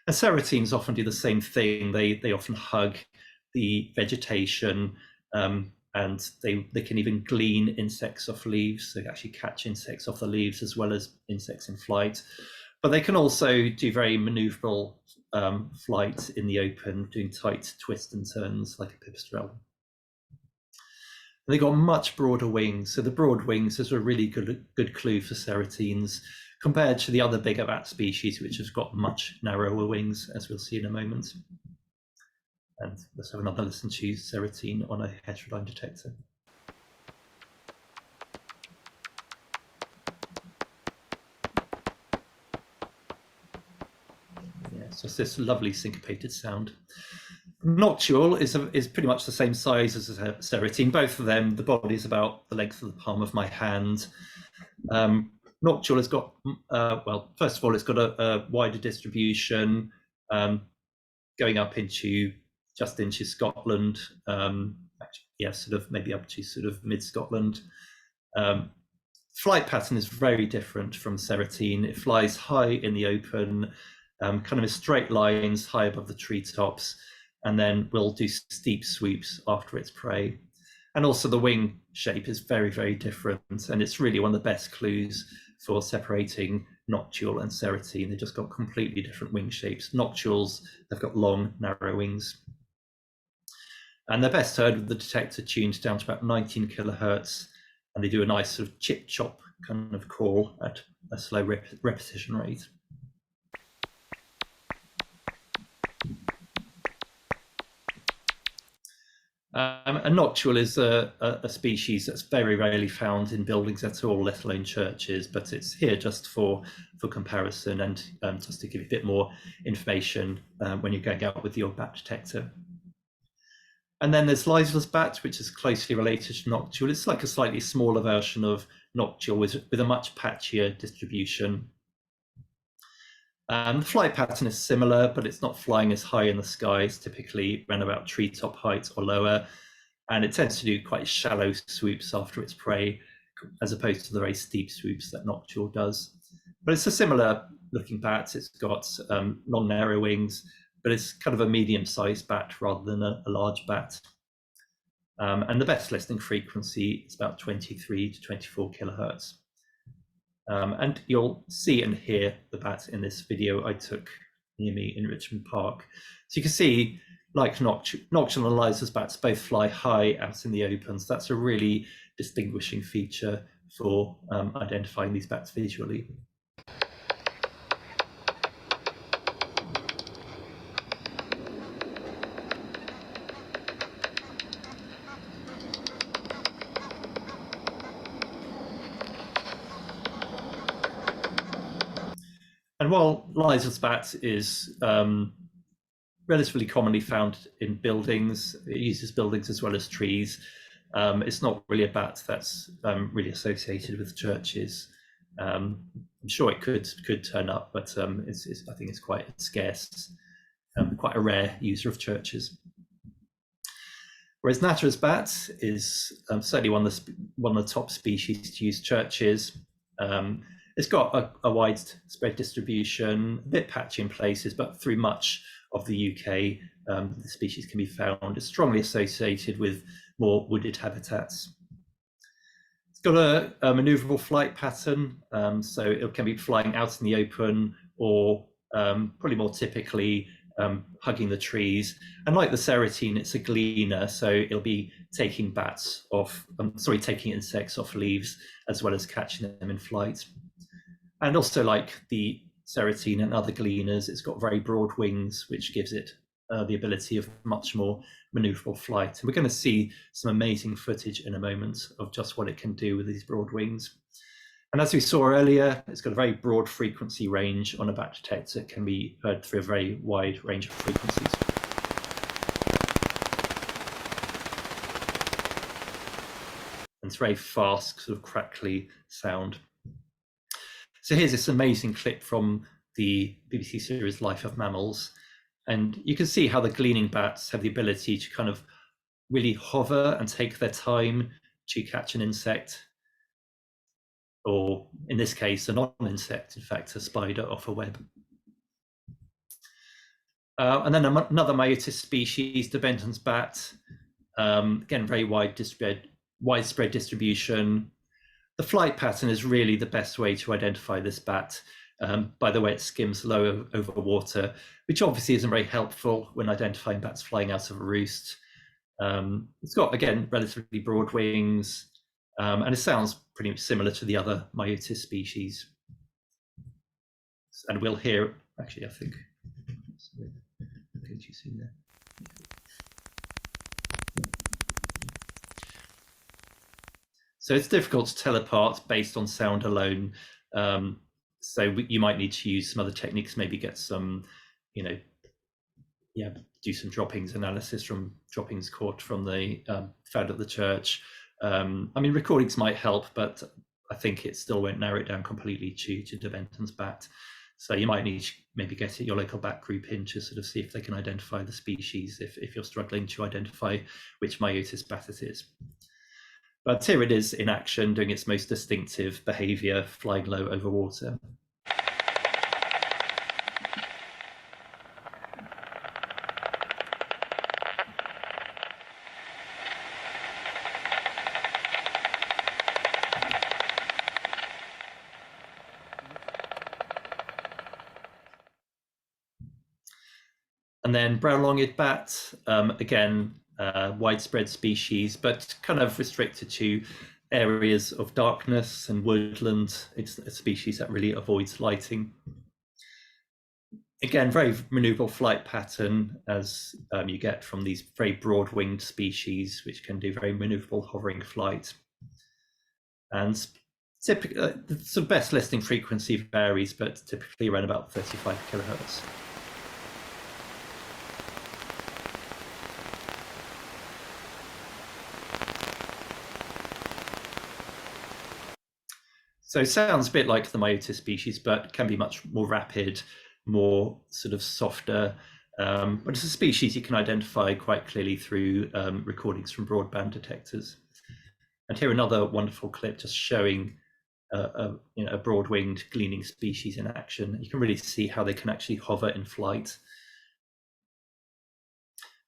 And ceratines often do the same thing. They often hug the vegetation, and they can even glean insects off leaves. So they actually catch insects off the leaves as well as insects in flight. But they can also do very maneuverable flight in the open, doing tight twists and turns like a pipistrelle. They've got much broader wings. So the broad wings is a really good clue for ceratines compared to the other bigger bat species, which has got much narrower wings, as we'll see in a moment. And let's have another listen to ceratine on a heterodyne detector. Yeah, so it's this lovely syncopated sound. Noctule is pretty much the same size as a ceratine. Both of them, the body is about the length of the palm of my hand. Noctule has got, well, first of all, it's got a wider distribution, going up into just into Scotland, actually, yeah, sort of maybe up to sort of mid-Scotland. Flight pattern is very different from Ceratine. It flies high in the open, kind of in straight lines high above the treetops, and then will do steep sweeps after its prey. And also the wing shape is very, very different, and it's really one of the best clues for separating noctule and Ceratine. They've just got completely different wing shapes. Noctules, they've got long, narrow wings. And they're best heard with the detector tuned down to about 19 kilohertz, and they do a nice sort of chip chop kind of call at a slow repetition rate. A noctule is a species that's very rarely found in buildings at all, let alone churches, but it's here just for comparison and just to give you a bit more information when you're going out with your bat detector. And then there's Leisel's bat, which is closely related to noctule. It's like a slightly smaller version of noctule with a much patchier distribution. The flight pattern is similar, but it's not flying as high in the sky. It's typically around about treetop height or lower, and it tends to do quite shallow swoops after its prey, as opposed to the very steep swoops that noctule does. But it's a similar looking bat. It's got long, narrow wings, but it's kind of a medium-sized bat rather than a large bat. And the best listening frequency is about 23 to 24 kilohertz. And you'll see and hear the bat in this video I took near me in Richmond Park. So you can see, like noctule and Leisel's bats both fly high out in the open. So that's a really distinguishing feature for identifying these bats visually. And while Leisel's bat is relatively commonly found in buildings, it uses buildings as well as trees, it's not really a bat that's really associated with churches. I'm sure it could turn up, but I think it's quite scarce, quite a rare user of churches. Whereas Natterer's bat is certainly one of the top species to use churches. It's got a widespread distribution, a bit patchy in places, but through much of the UK, the species can be found. It's strongly associated with more wooded habitats. It's got a maneuverable flight pattern, so it can be flying out in the open or probably more typically hugging the trees. And like the Ceratine, it's a gleaner, so it'll be taking taking insects off leaves as well as catching them in flight. And also, like the Ceratine and other gleaners, it's got very broad wings, which gives it the ability of much more maneuverable flight. And we're going to see some amazing footage in a moment of just what it can do with these broad wings. And as we saw earlier, it's got a very broad frequency range on a bat detector. It can be heard through a very wide range of frequencies. And it's very fast, sort of crackly sound. So here's this amazing clip from the BBC series Life of Mammals. And you can see how the gleaning bats have the ability to kind of really hover and take their time to catch an insect, or in this case, a non-insect, in fact, a spider off a web. And then another Myotis species, the Benton's bat, again, very widespread distribution. The flight pattern is really the best way to identify this bat, by the way it skims low over water, which obviously isn't very helpful when identifying bats flying out of a roost. It's got, again, relatively broad wings, and it sounds pretty similar to the other Myotis species. And we'll hear, actually, I think, you see there. So it's difficult to tell apart based on sound alone. So you might need to use some other techniques, maybe get some, do some droppings analysis from droppings caught from the found at the church. I mean, recordings might help, but I think it still won't narrow it down completely to de Benton's bat. So you might need to maybe get your local bat group in to sort of see if they can identify the species if you're struggling to identify which Myotis bat it is. But here it is in action, doing its most distinctive behavior, flying low over water. And then brown-longed bat, again, widespread species, but kind of restricted to areas of darkness and woodland. It's a species that really avoids lighting. Again, very maneuverable flight pattern as you get from these very broad-winged species, which can do very maneuverable hovering flight. And typically, the sort of best listening frequency varies, but typically around about 35 kilohertz. So it sounds a bit like the Myotis species, but can be much more rapid, more sort of softer. But it's a species you can identify quite clearly through recordings from broadband detectors. And here another wonderful clip just showing a broad-winged gleaning species in action. You can really see how they can actually hover in flight.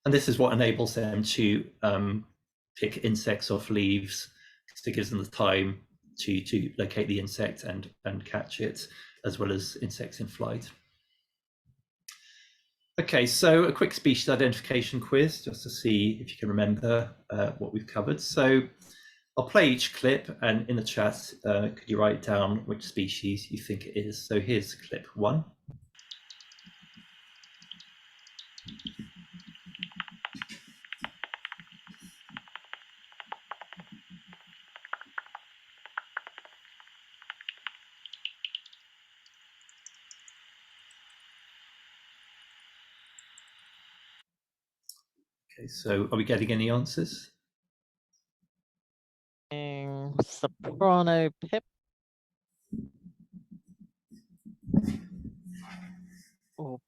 And this is what enables them to pick insects off leaves, because it gives them the time to locate the insect and catch it, as well as insects in flight. Okay, so a quick species identification quiz, just to see if you can remember what we've covered. So I'll play each clip, and in the chat, could you write down which species you think it is? So here's clip 1. Okay, so are we getting any answers? Soprano pip. Or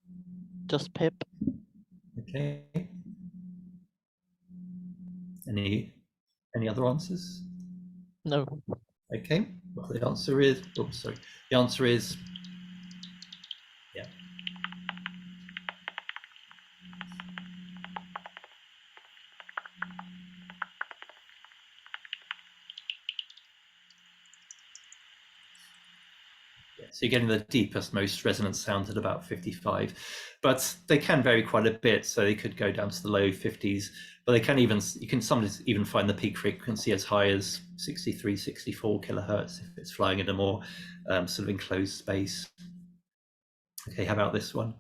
just pip. Okay. Any other answers? No. Okay. Well, the answer is. Oh, sorry. The answer is. Yeah. So you're getting the deepest, most resonant sound at about 55, but they can vary quite a bit. So they could go down to the low 50s, but they can you can sometimes even find the peak frequency as high as 63, 64 kilohertz if it's flying in a more sort of enclosed space. Okay, how about this one?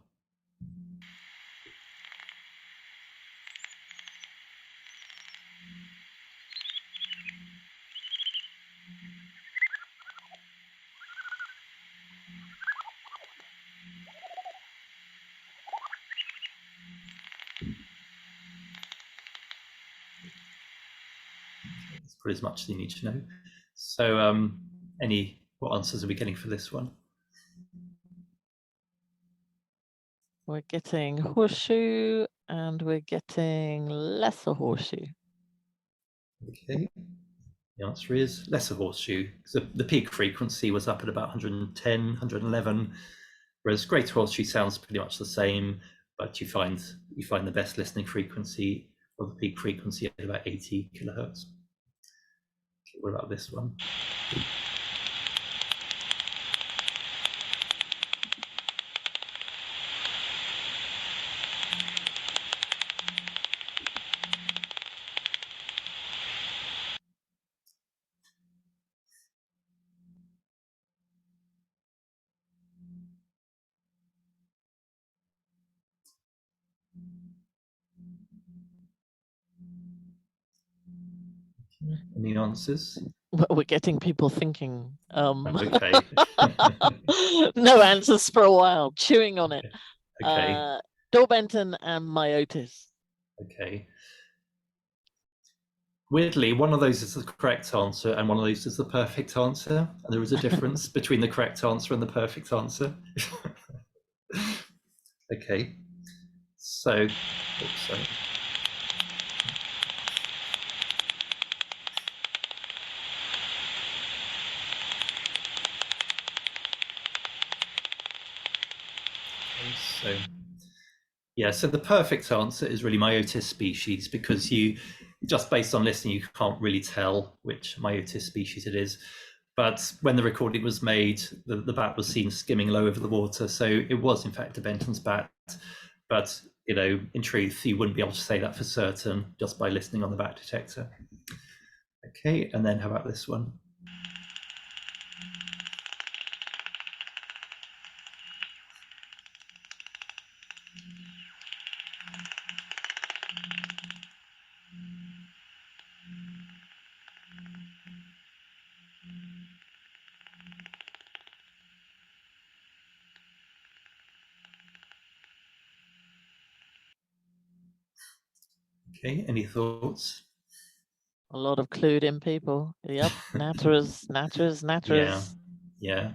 That's pretty as much as you need to know. So what answers are we getting for this one? We're getting horseshoe and we're getting lesser horseshoe. Okay. The answer is lesser horseshoe. So the peak frequency was up at about 110, 111, whereas greater horseshoe sounds pretty much the same, but you find the best listening frequency or the peak frequency at about 80 kilohertz. Okay, what about this one? Any answers? We're getting people thinking. Okay. No answers for a while, chewing on it. Okay. Dorbenton and Myotis. Okay. Weirdly, one of those is the correct answer and one of those is the perfect answer. And there is a difference between the correct answer and the perfect answer. Okay. So, oops, sorry. So yeah, so the perfect answer is really Myotis species, because you, just based on listening, you can't really tell which Myotis species it is. But when the recording was made, the bat was seen skimming low over the water, so it was in fact a Benton's bat. But in truth, you wouldn't be able to say that for certain just by listening on the bat detector. Okay, and then how about this one? Okay, any thoughts? A lot of clued in people. Yep, natterers. Yeah, yeah.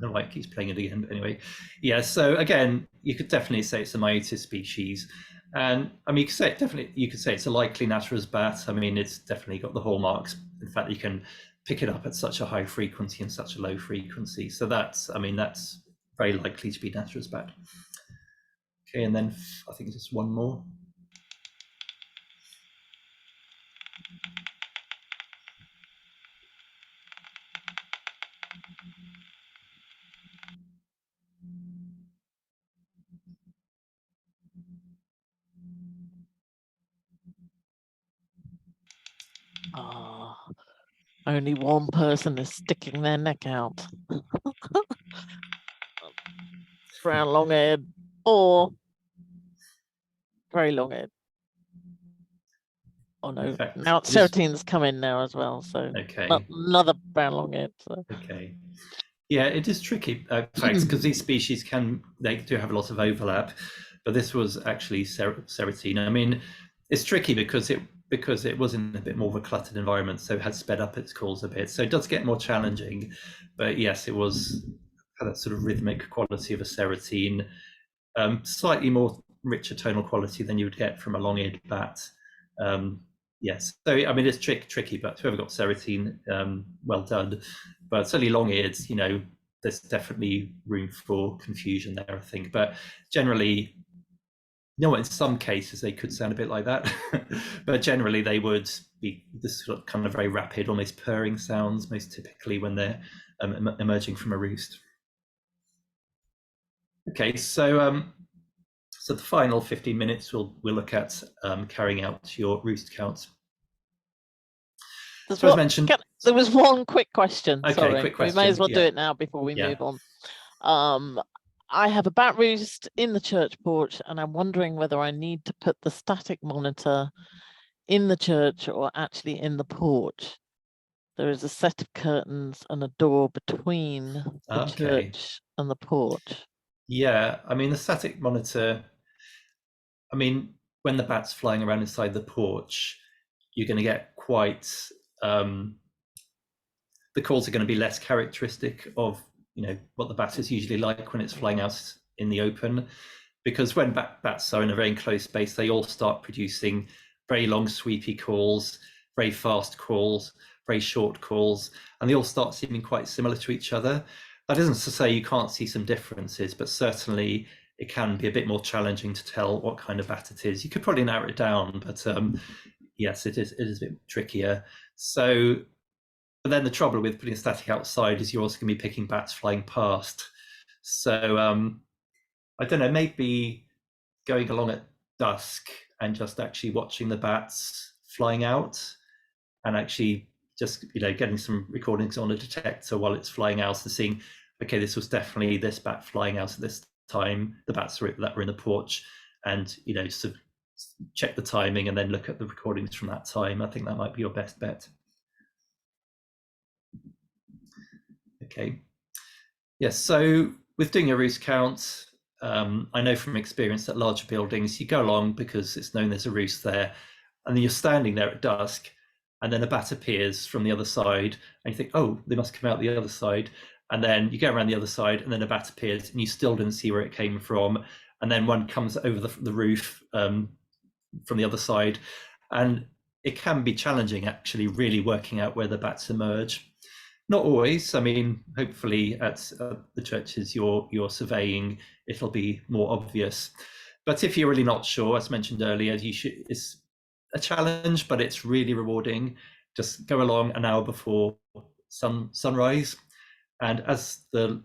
The light keeps playing it again, but anyway. Yeah, so again, you could definitely say it's a Myotis species. And I mean, you could say it's a likely natterer's bat. I mean, it's definitely got the hallmarks. In fact, you can pick it up at such a high frequency and such a low frequency. So that's very likely to be natterer's bat. Okay, and then I think just one more. Only one person is sticking their neck out. Brown long-eared or very long-eared. Oh no, fact, now Serotines come in now as well, so okay, another brown long-eared. So. okay. Yeah, it is tricky, facts, because these species they do have a lot of overlap, but this was actually Serotine. I mean, it's tricky because it was in a bit more of a cluttered environment, so it had sped up its calls a bit. So it does get more challenging, but yes, it had that sort of rhythmic quality of a Serotine, slightly more richer tonal quality than you would get from a long-eared bat. Yes, so I mean it's tricky, but whoever got Serotine, well done. But certainly long-eared, there's definitely room for confusion there, I think. But generally, in some cases they could sound a bit like that, but generally they would be this sort of kind of very rapid, almost purring sounds, most typically when they're emerging from a roost. Okay, so the final 15 minutes we'll look at carrying out your roost count. So as mentioned, there was one quick question. Okay, sorry, quick question. We may as well do it now before we move on. I have a bat roost in the church porch, and I'm wondering whether I need to put the static monitor in the church or actually in the porch. There is a set of curtains and a door between the church and the porch. Yeah, I mean, the static monitor, I mean, when the bat's flying around inside the porch, you're going to get quite, the calls are going to be less characteristic of, what the bat is usually like when it's flying out in the open. Because when bats are in a very enclosed space, they all start producing very long, sweepy calls, very fast calls, very short calls, and they all start seeming quite similar to each other. That isn't to say you can't see some differences, but certainly it can be a bit more challenging to tell what kind of bat it is. You could probably narrow it down, but yes, it is a bit trickier. So, but then the trouble with putting a static outside is you're also going to be picking bats flying past. So I don't know, maybe going along at dusk and just actually watching the bats flying out, and actually just getting some recordings on a detector while it's flying out and seeing, okay, this was definitely this bat flying out at this time, the bats that were in the porch, and sort of check the timing and then look at the recordings from that time. I think that might be your best bet. Okay. Yes, so with doing a roost count, I know from experience that larger buildings, you go along because it's known there's a roost there, and then you're standing there at dusk, and then a bat appears from the other side, and you think, oh, they must come out the other side. And then you go around the other side, and then a bat appears, and you still didn't see where it came from. And then one comes over the roof from the other side. And it can be challenging, actually, really working out where the bats emerge. Not always. I mean, hopefully at the churches you're surveying, it'll be more obvious. But if you're really not sure, as mentioned earlier, it's a challenge, but it's really rewarding. Just go along an hour before sunrise, and as the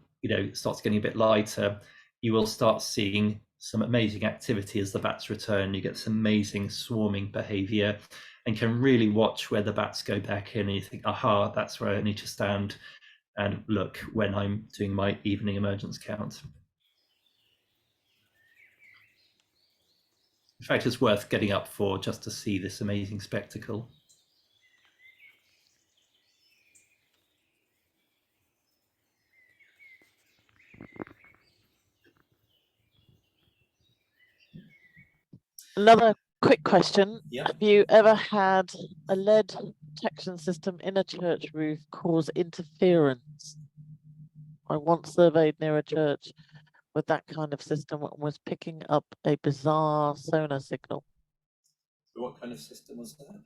starts getting a bit lighter, you will start seeing some amazing activity as the bats return. You get some amazing swarming behavior, and can really watch where the bats go back in, and you think, aha, that's where I need to stand and look when I'm doing my evening emergence count. In fact, it's worth getting up for just to see this amazing spectacle. Another quick question. Yeah. Have you ever had a lead detection system in a church roof cause interference? I once surveyed near a church with that kind of system and was picking up a bizarre sonar signal. So what kind of system was that?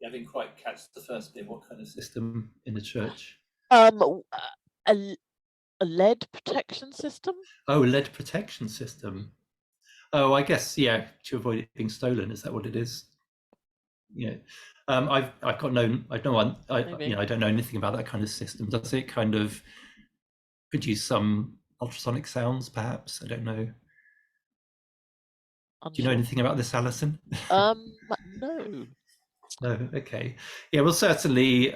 I didn't quite catch the first bit. What kind of system in the church? A lead protection system? Oh, lead protection system. Oh, I guess, yeah, to avoid it being stolen. Is that what it is? Yeah. I've got no, I don't know anything about that kind of system. Does it kind of produce some ultrasonic sounds, perhaps? I don't know. Unsure. Do you know anything about this, Alison? No. No. Okay. Yeah. Well, certainly,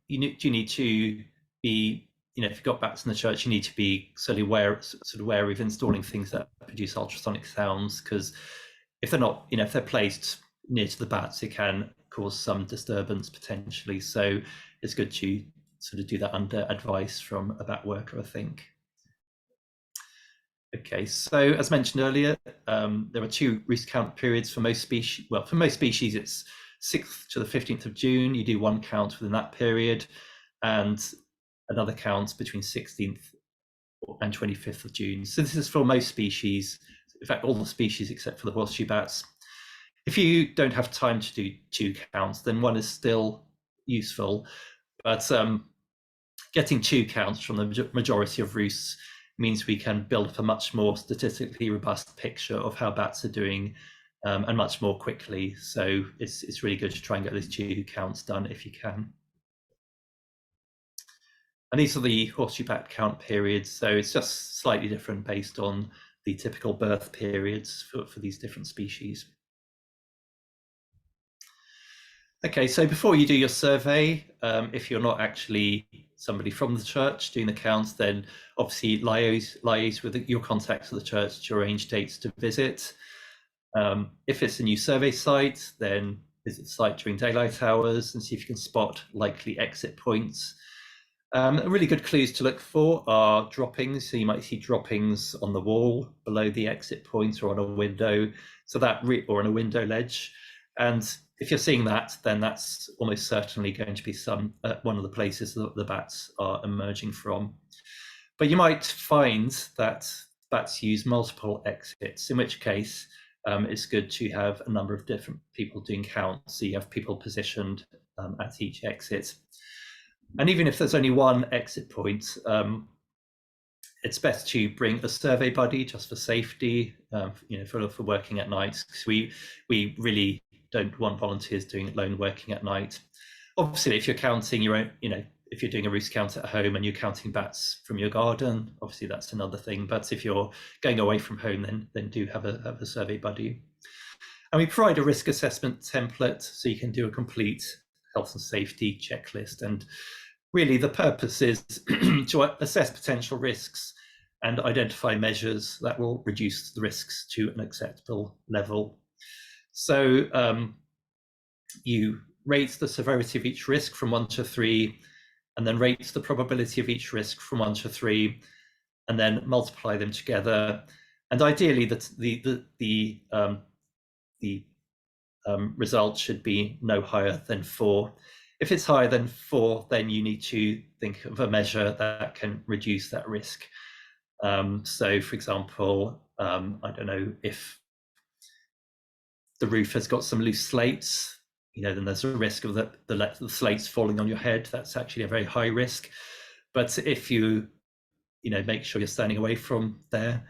you need to be, if you've got bats in the church, you need to be certainly wary of installing things that produce ultrasonic sounds, because if they're not, if they're placed near to the bats, it can cause some disturbance potentially. So it's good to sort of do that under advice from a bat worker, I think. Okay, so as mentioned earlier, there are 2 roost count periods for most species. Well, for most species, it's 6th to the 15th of June. You do 1 count within that period, and another count between 16th and 25th of June. So this is for most species, in fact, all the species except for the horseshoe bats. If you don't have time to do 2 counts, then 1 is still useful, but getting 2 counts from the majority of roosts means we can build up a much more statistically robust picture of how bats are doing, and much more quickly. So it's really good to try and get those 2 counts done if you can. And these are the horseshoe bat count periods. So it's just slightly different based on the typical birth periods for these different species. Okay, so before you do your survey, if you're not actually somebody from the church doing the counts, then obviously liaise with your contacts at the church to arrange dates to visit. If it's a new survey site, then visit the site during daylight hours and see if you can spot likely exit points. Really good clues to look for are droppings. So you might see droppings on the wall below the exit point or on a window, or on a window ledge. And if you're seeing that, then that's almost certainly going to be one of the places that the bats are emerging from. But you might find that bats use multiple exits, in which case it's good to have a number of different people doing counts. So you have people positioned at each exit. And even if there's only 1 exit point, it's best to bring a survey buddy just for safety, for working at night, because we really don't want volunteers doing lone working at night. Obviously, if you're counting your own, if you're doing a roost count at home and you're counting bats from your garden, obviously that's another thing. But if you're going away from home, then do have a survey buddy. And we provide a risk assessment template so you can do a complete health and safety checklist. And really the purpose is to assess potential risks and identify measures that will reduce the risks to an acceptable level. So you rate the severity of each risk from 1 to 3, and then rate the probability of each risk from 1 to 3, and then multiply them together. And ideally, the result should be no higher than 4. If it's higher than 4, then you need to think of a measure that can reduce that risk. So, for example, I don't know, if the roof has got some loose slates, then there's a risk of the slates falling on your head. That's actually a very high risk. But if you make sure you're standing away from there,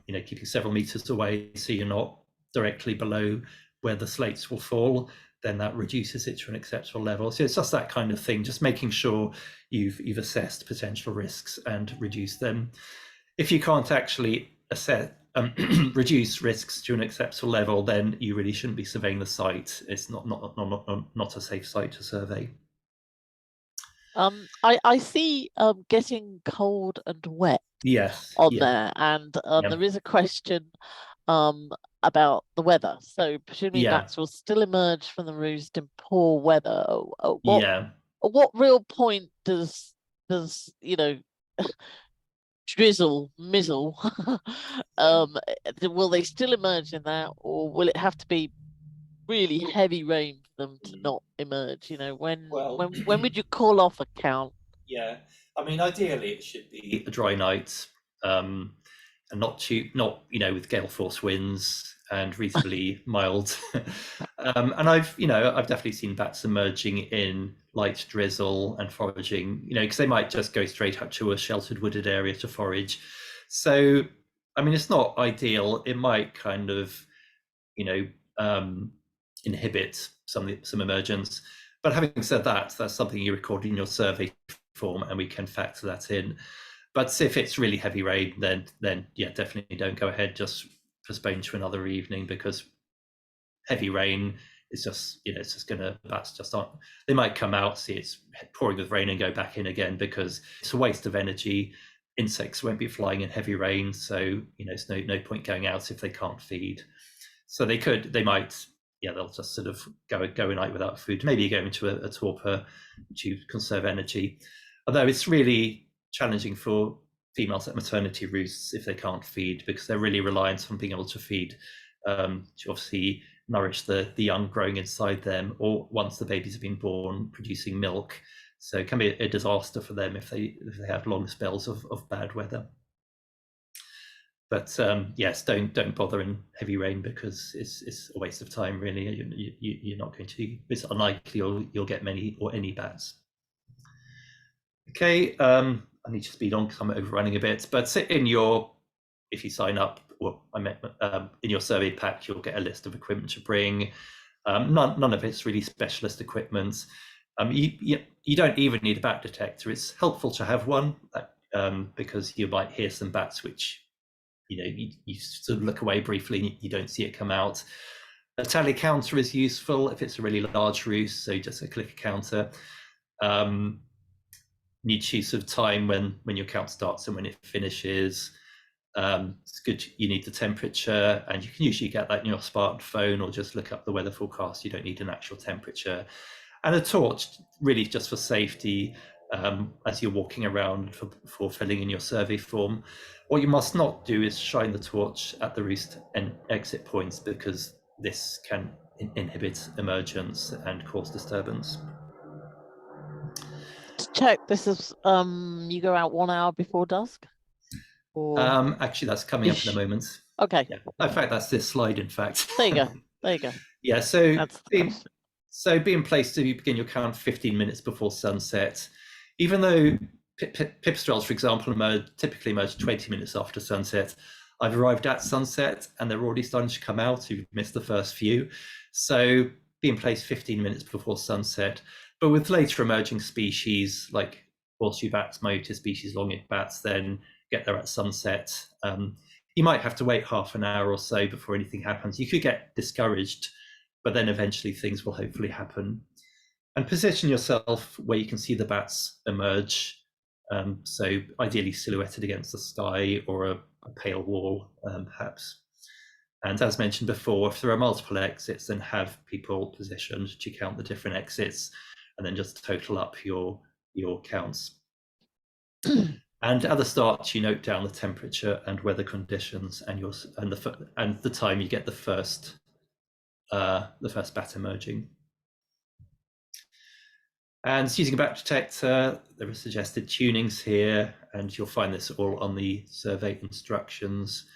keeping several meters away so you're not directly below where the slates will fall, then that reduces it to an acceptable level. So it's just that kind of thing, just making sure you've assessed potential risks and reduced them. If you can't actually reduce risks to an acceptable level, then you really shouldn't be surveying the site. It's not a safe site to survey. I see getting cold and wet on there, and there is a question about the weather. So presumably bats will still emerge from the roost in poor weather. What real point does drizzle, mizzle, will they still emerge in that, or will it have to be really heavy rain for them to not emerge? When would you call off a count? Yeah, I mean, ideally it should be a dry night, and not with gale force winds and reasonably mild. And I've definitely seen bats emerging in light drizzle and foraging, because they might just go straight up to a sheltered wooded area to forage. So, I mean, it's not ideal. It might kind of, inhibit some emergence. But having said that, that's something you record in your survey form, and we can factor that in. But if it's really heavy rain, then yeah, definitely don't go ahead. Just postpone to another evening, because heavy rain is just, it's just gonna, bats just aren't, they might come out, see it's pouring with rain and go back in again, because it's a waste of energy. Insects won't be flying in heavy rain, so it's no point going out if they can't feed. So they might, they'll just sort of go a night without food, maybe go into a torpor to conserve energy. Although it's really challenging for females at maternity roosts if they can't feed, because they're really reliant on being able to feed to obviously nourish the young growing inside them, or once the babies have been born, producing milk. So it can be a disaster for them if they have long spells of bad weather. But yes, don't bother in heavy rain, because it's a waste of time, really. You're not going to, it's unlikely you'll get many or any bats. Okay, I need to speed on because I'm overrunning a bit. But if you sign up, in your survey pack, you'll get a list of equipment to bring. None of it's really specialist equipment. You don't even need a bat detector. It's helpful to have one, because you might hear some bats which you sort of look away briefly and you don't see it come out. A tally counter is useful if it's a really large roost, so just a clicker counter. Need choose of time when your count starts and when it finishes. It's good. You need the temperature, and you can usually get that in your smartphone, or just look up the weather forecast. You don't need an actual temperature. And a torch, really just for safety, as you're walking around for filling in your survey form. What you must not do is shine the torch at the roost and exit points, because this can inhibit emergence and cause disturbance. To check, this is you go out 1 hour before dusk? Or actually, that's coming up in a moment. Okay. Yeah. In fact, that's this slide, in fact. There you go. There you go. Yeah, so that's the question. So be in place to begin your count 15 minutes before sunset. Even though pipistrelles, for example, typically emerge 20 minutes after sunset, I've arrived at sunset and they're already starting to come out. You've missed the first few. So be in place 15 minutes before sunset. But with later emerging species like horseshoe bats, myotis species, long-eared bats, then get there at sunset. You might have to wait half an hour or so before anything happens. You could get discouraged, but then eventually things will hopefully happen. And position yourself where you can see the bats emerge. So ideally silhouetted against the sky or a pale wall, perhaps. And as mentioned before, if there are multiple exits, then have people positioned to count the different exits, and then just total up your counts. And at the start, you note down the temperature and weather conditions and the time you get the first bat emerging. And using a bat detector, there are suggested tunings here, and you'll find this all on the survey instructions.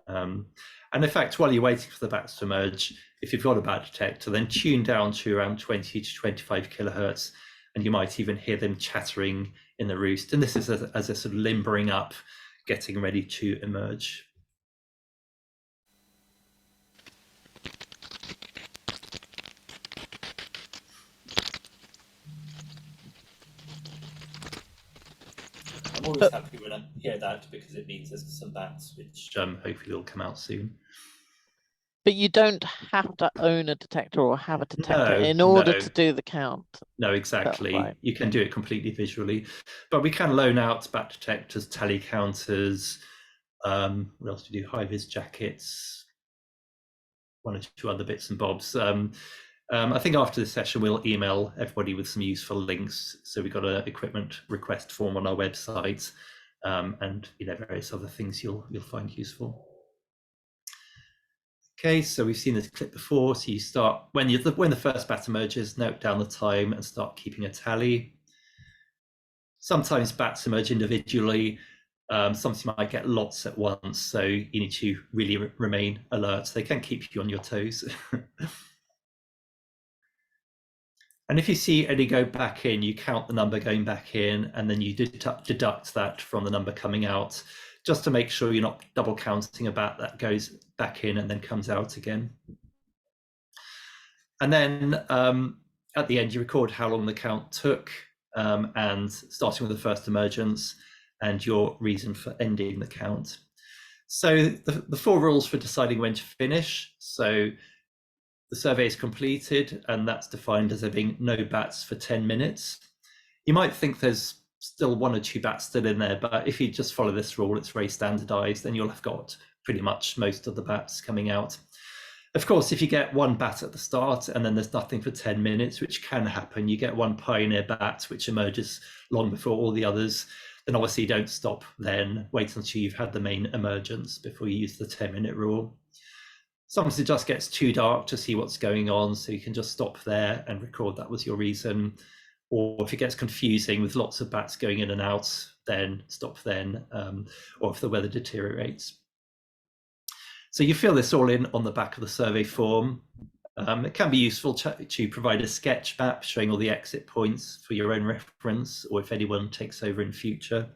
And in fact, while you're waiting for the bats to emerge, if you've got a bat detector, then tune down to around 20 to 25 kilohertz, and you might even hear them chattering in the roost. And this is as they're sort of limbering up, getting ready to emerge. I'm always happy when I hear that, because it means there's some bats which hopefully will come out soon. But you don't have to own a detector or have a detector in order to do the count. No, exactly. Right. You can do it completely visually, but we can loan out bat detectors, tally counters. What else do we do? High-vis jackets, one or two other bits and bobs. I think after this session, we'll email everybody with some useful links. So we've got an equipment request form on our website, and various other things you'll find useful. Okay, so we've seen this clip before. So you start when the first bat emerges, note down the time and start keeping a tally. Sometimes bats emerge individually. Sometimes you might get lots at once, so you need to really remain alert. They can keep you on your toes. And if you see any go back in, you count the number going back in, and then you deduct that from the number coming out, just to make sure you're not double counting a bat that goes back in and then comes out again. And then at the end, you record how long the count took, and starting with the first emergence, and your reason for ending the count. So the 4 rules for deciding when to finish. So the survey is completed, and that's defined as there being no bats for 10 minutes. You might think there's still 1 or 2 bats still in there, but if you just follow this rule, it's very standardized, then you'll have got pretty much most of the bats coming out. Of course, if you get 1 bat at the start and then there's nothing for 10 minutes, which can happen, you get 1 pioneer bat which emerges long before all the others, then obviously don't stop then. Wait until you've had the main emergence before you use the 10-minute rule. Sometimes it just gets too dark to see what's going on, so you can just stop there and record that was your reason. Or if it gets confusing with lots of bats going in and out, then stop then, or if the weather deteriorates. So you fill this all in on the back of the survey form. It can be useful to provide a sketch map showing all the exit points for your own reference, or if anyone takes over in future.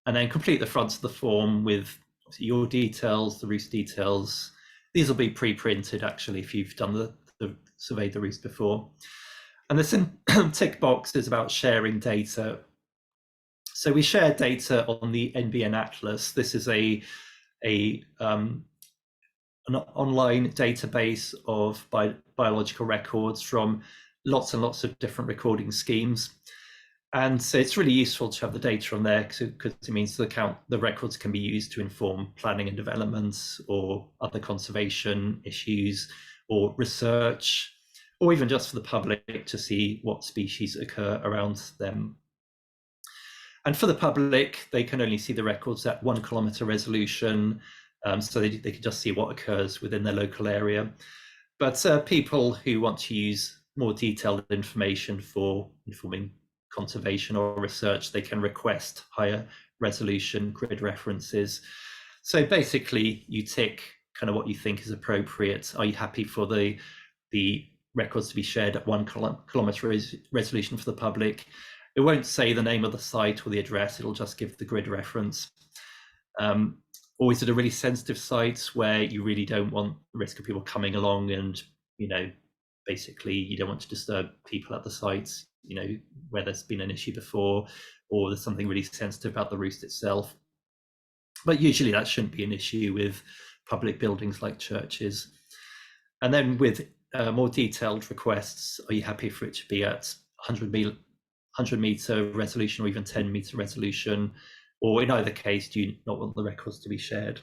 And then complete the front of the form with your details, the roost details. These will be pre-printed actually if you've done surveyed the roost before. And this tick box is about sharing data. So we share data on the NBN Atlas. This is an online database of biological records from lots and lots of different recording schemes. And so it's really useful to have the data on there because it means the records can be used to inform planning and development, or other conservation issues, or research, or even just for the public to see what species occur around them. And for the public, they can only see the records at 1 kilometer resolution, so they can just see what occurs within their local area. But people who want to use more detailed information for informing conservation or research, they can request higher resolution grid references. So basically, you tick kind of what you think is appropriate. Are you happy for the records to be shared at 1 kilometer resolution for the public? It won't say the name of the site or the address, it'll just give the grid reference. Or is it a really sensitive site where you really don't want the risk of people coming along and, basically you don't want to disturb people at the site, where there's been an issue before, or there's something really sensitive about the roost itself. But usually that shouldn't be an issue with public buildings like churches. And then with more detailed requests, are you happy for it to be at 100 meter resolution or even 10 meter resolution? Or in either case, do you not want the records to be shared?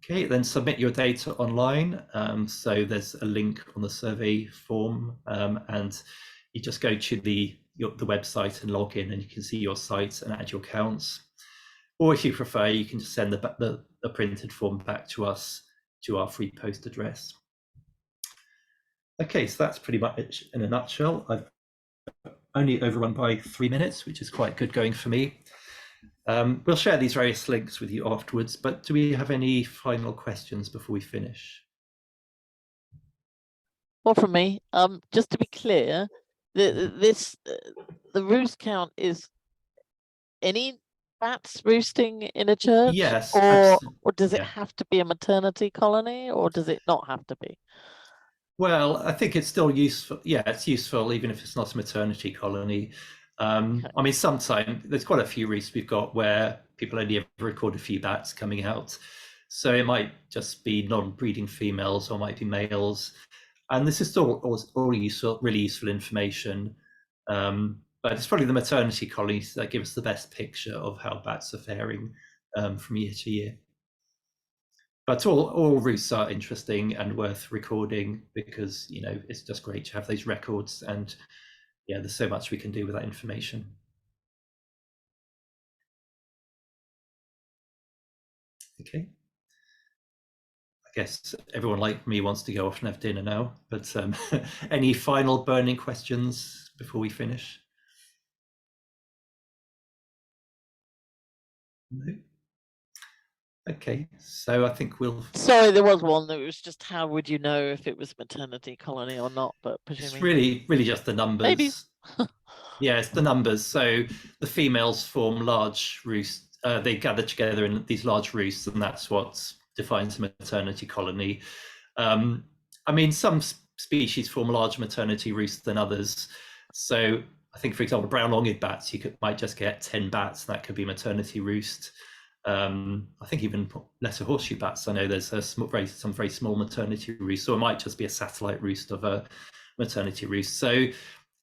Okay, then submit your data online. So there's a link on the survey form, and you just go to the website and log in, and you can see your site and add your counts. Or if you prefer, you can just send the printed form back to us to our free post address. Okay, so that's pretty much in a nutshell. I've only overrun by 3 minutes, which is quite good going for me. We'll share these various links with you afterwards, but do we have any final questions before we finish? Well, from me, just to be clear, the roost count is any bats roosting in a church, Yes, or does it yeah. have to be a maternity colony, or does it not have to be? Well, I think it's still useful. Yeah, it's useful even if it's not a maternity colony. Okay. I mean, sometimes there's quite a few roosts we've got where people only ever record a few bats coming out. So it might just be non-breeding females or might be males. And this is still all useful, really useful information. But it's probably the maternity colonies that give us the best picture of how bats are faring from year to year. But all roosts are interesting and worth recording because, you know, it's just great to have those records, and yeah, there's so much we can do with that information. Okay. I guess everyone like me wants to go off and have dinner now, but any final burning questions before we finish? No? Okay, so I think we'll... Sorry, there was one that was just how would you know if it was maternity colony or not, but presumably... It's really just the numbers. Maybe. Yeah, it's the numbers. So the females form large roosts. They gather together in these large roosts, and that's what defines a maternity colony. I mean, some species form larger maternity roosts than others. So I think, for example, brown-longed bats, might just get 10 bats, and that could be maternity roost. I think even lesser horseshoe bats, I know there's some very small maternity roost, so it might just be a satellite roost of a maternity roost. So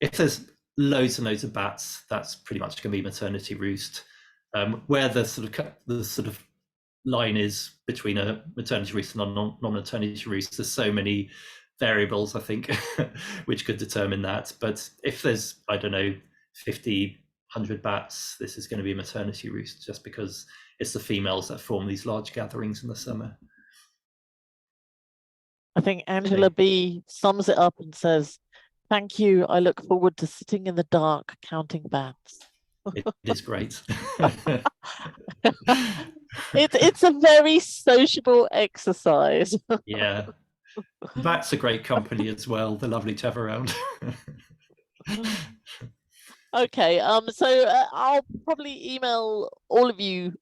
if there's loads and loads of bats, that's pretty much going to be maternity roost. Where the sort of line is between a maternity roost and a non-maternity roost, there's so many variables, I think, which could determine that. But if there's, I don't know, 50, 100 bats, this is going to be a maternity roost, just because it's the females that form these large gatherings in the summer. I think Angela B sums it up and says, "Thank you. I look forward to sitting in the dark counting bats." It is great. It's a very sociable exercise. Yeah. Bats are great company as well. They're lovely to have around. Okay, so I'll probably email all of you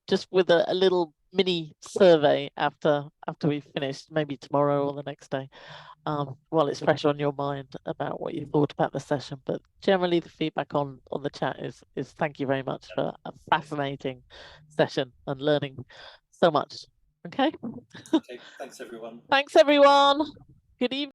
just with a little mini survey after we've finished, maybe tomorrow or the next day, while it's fresh on your mind about what you thought about the session. But generally the feedback on the chat is thank you very much for a fascinating session and learning so much. Okay. Okay, thanks everyone. Thanks everyone. Good evening.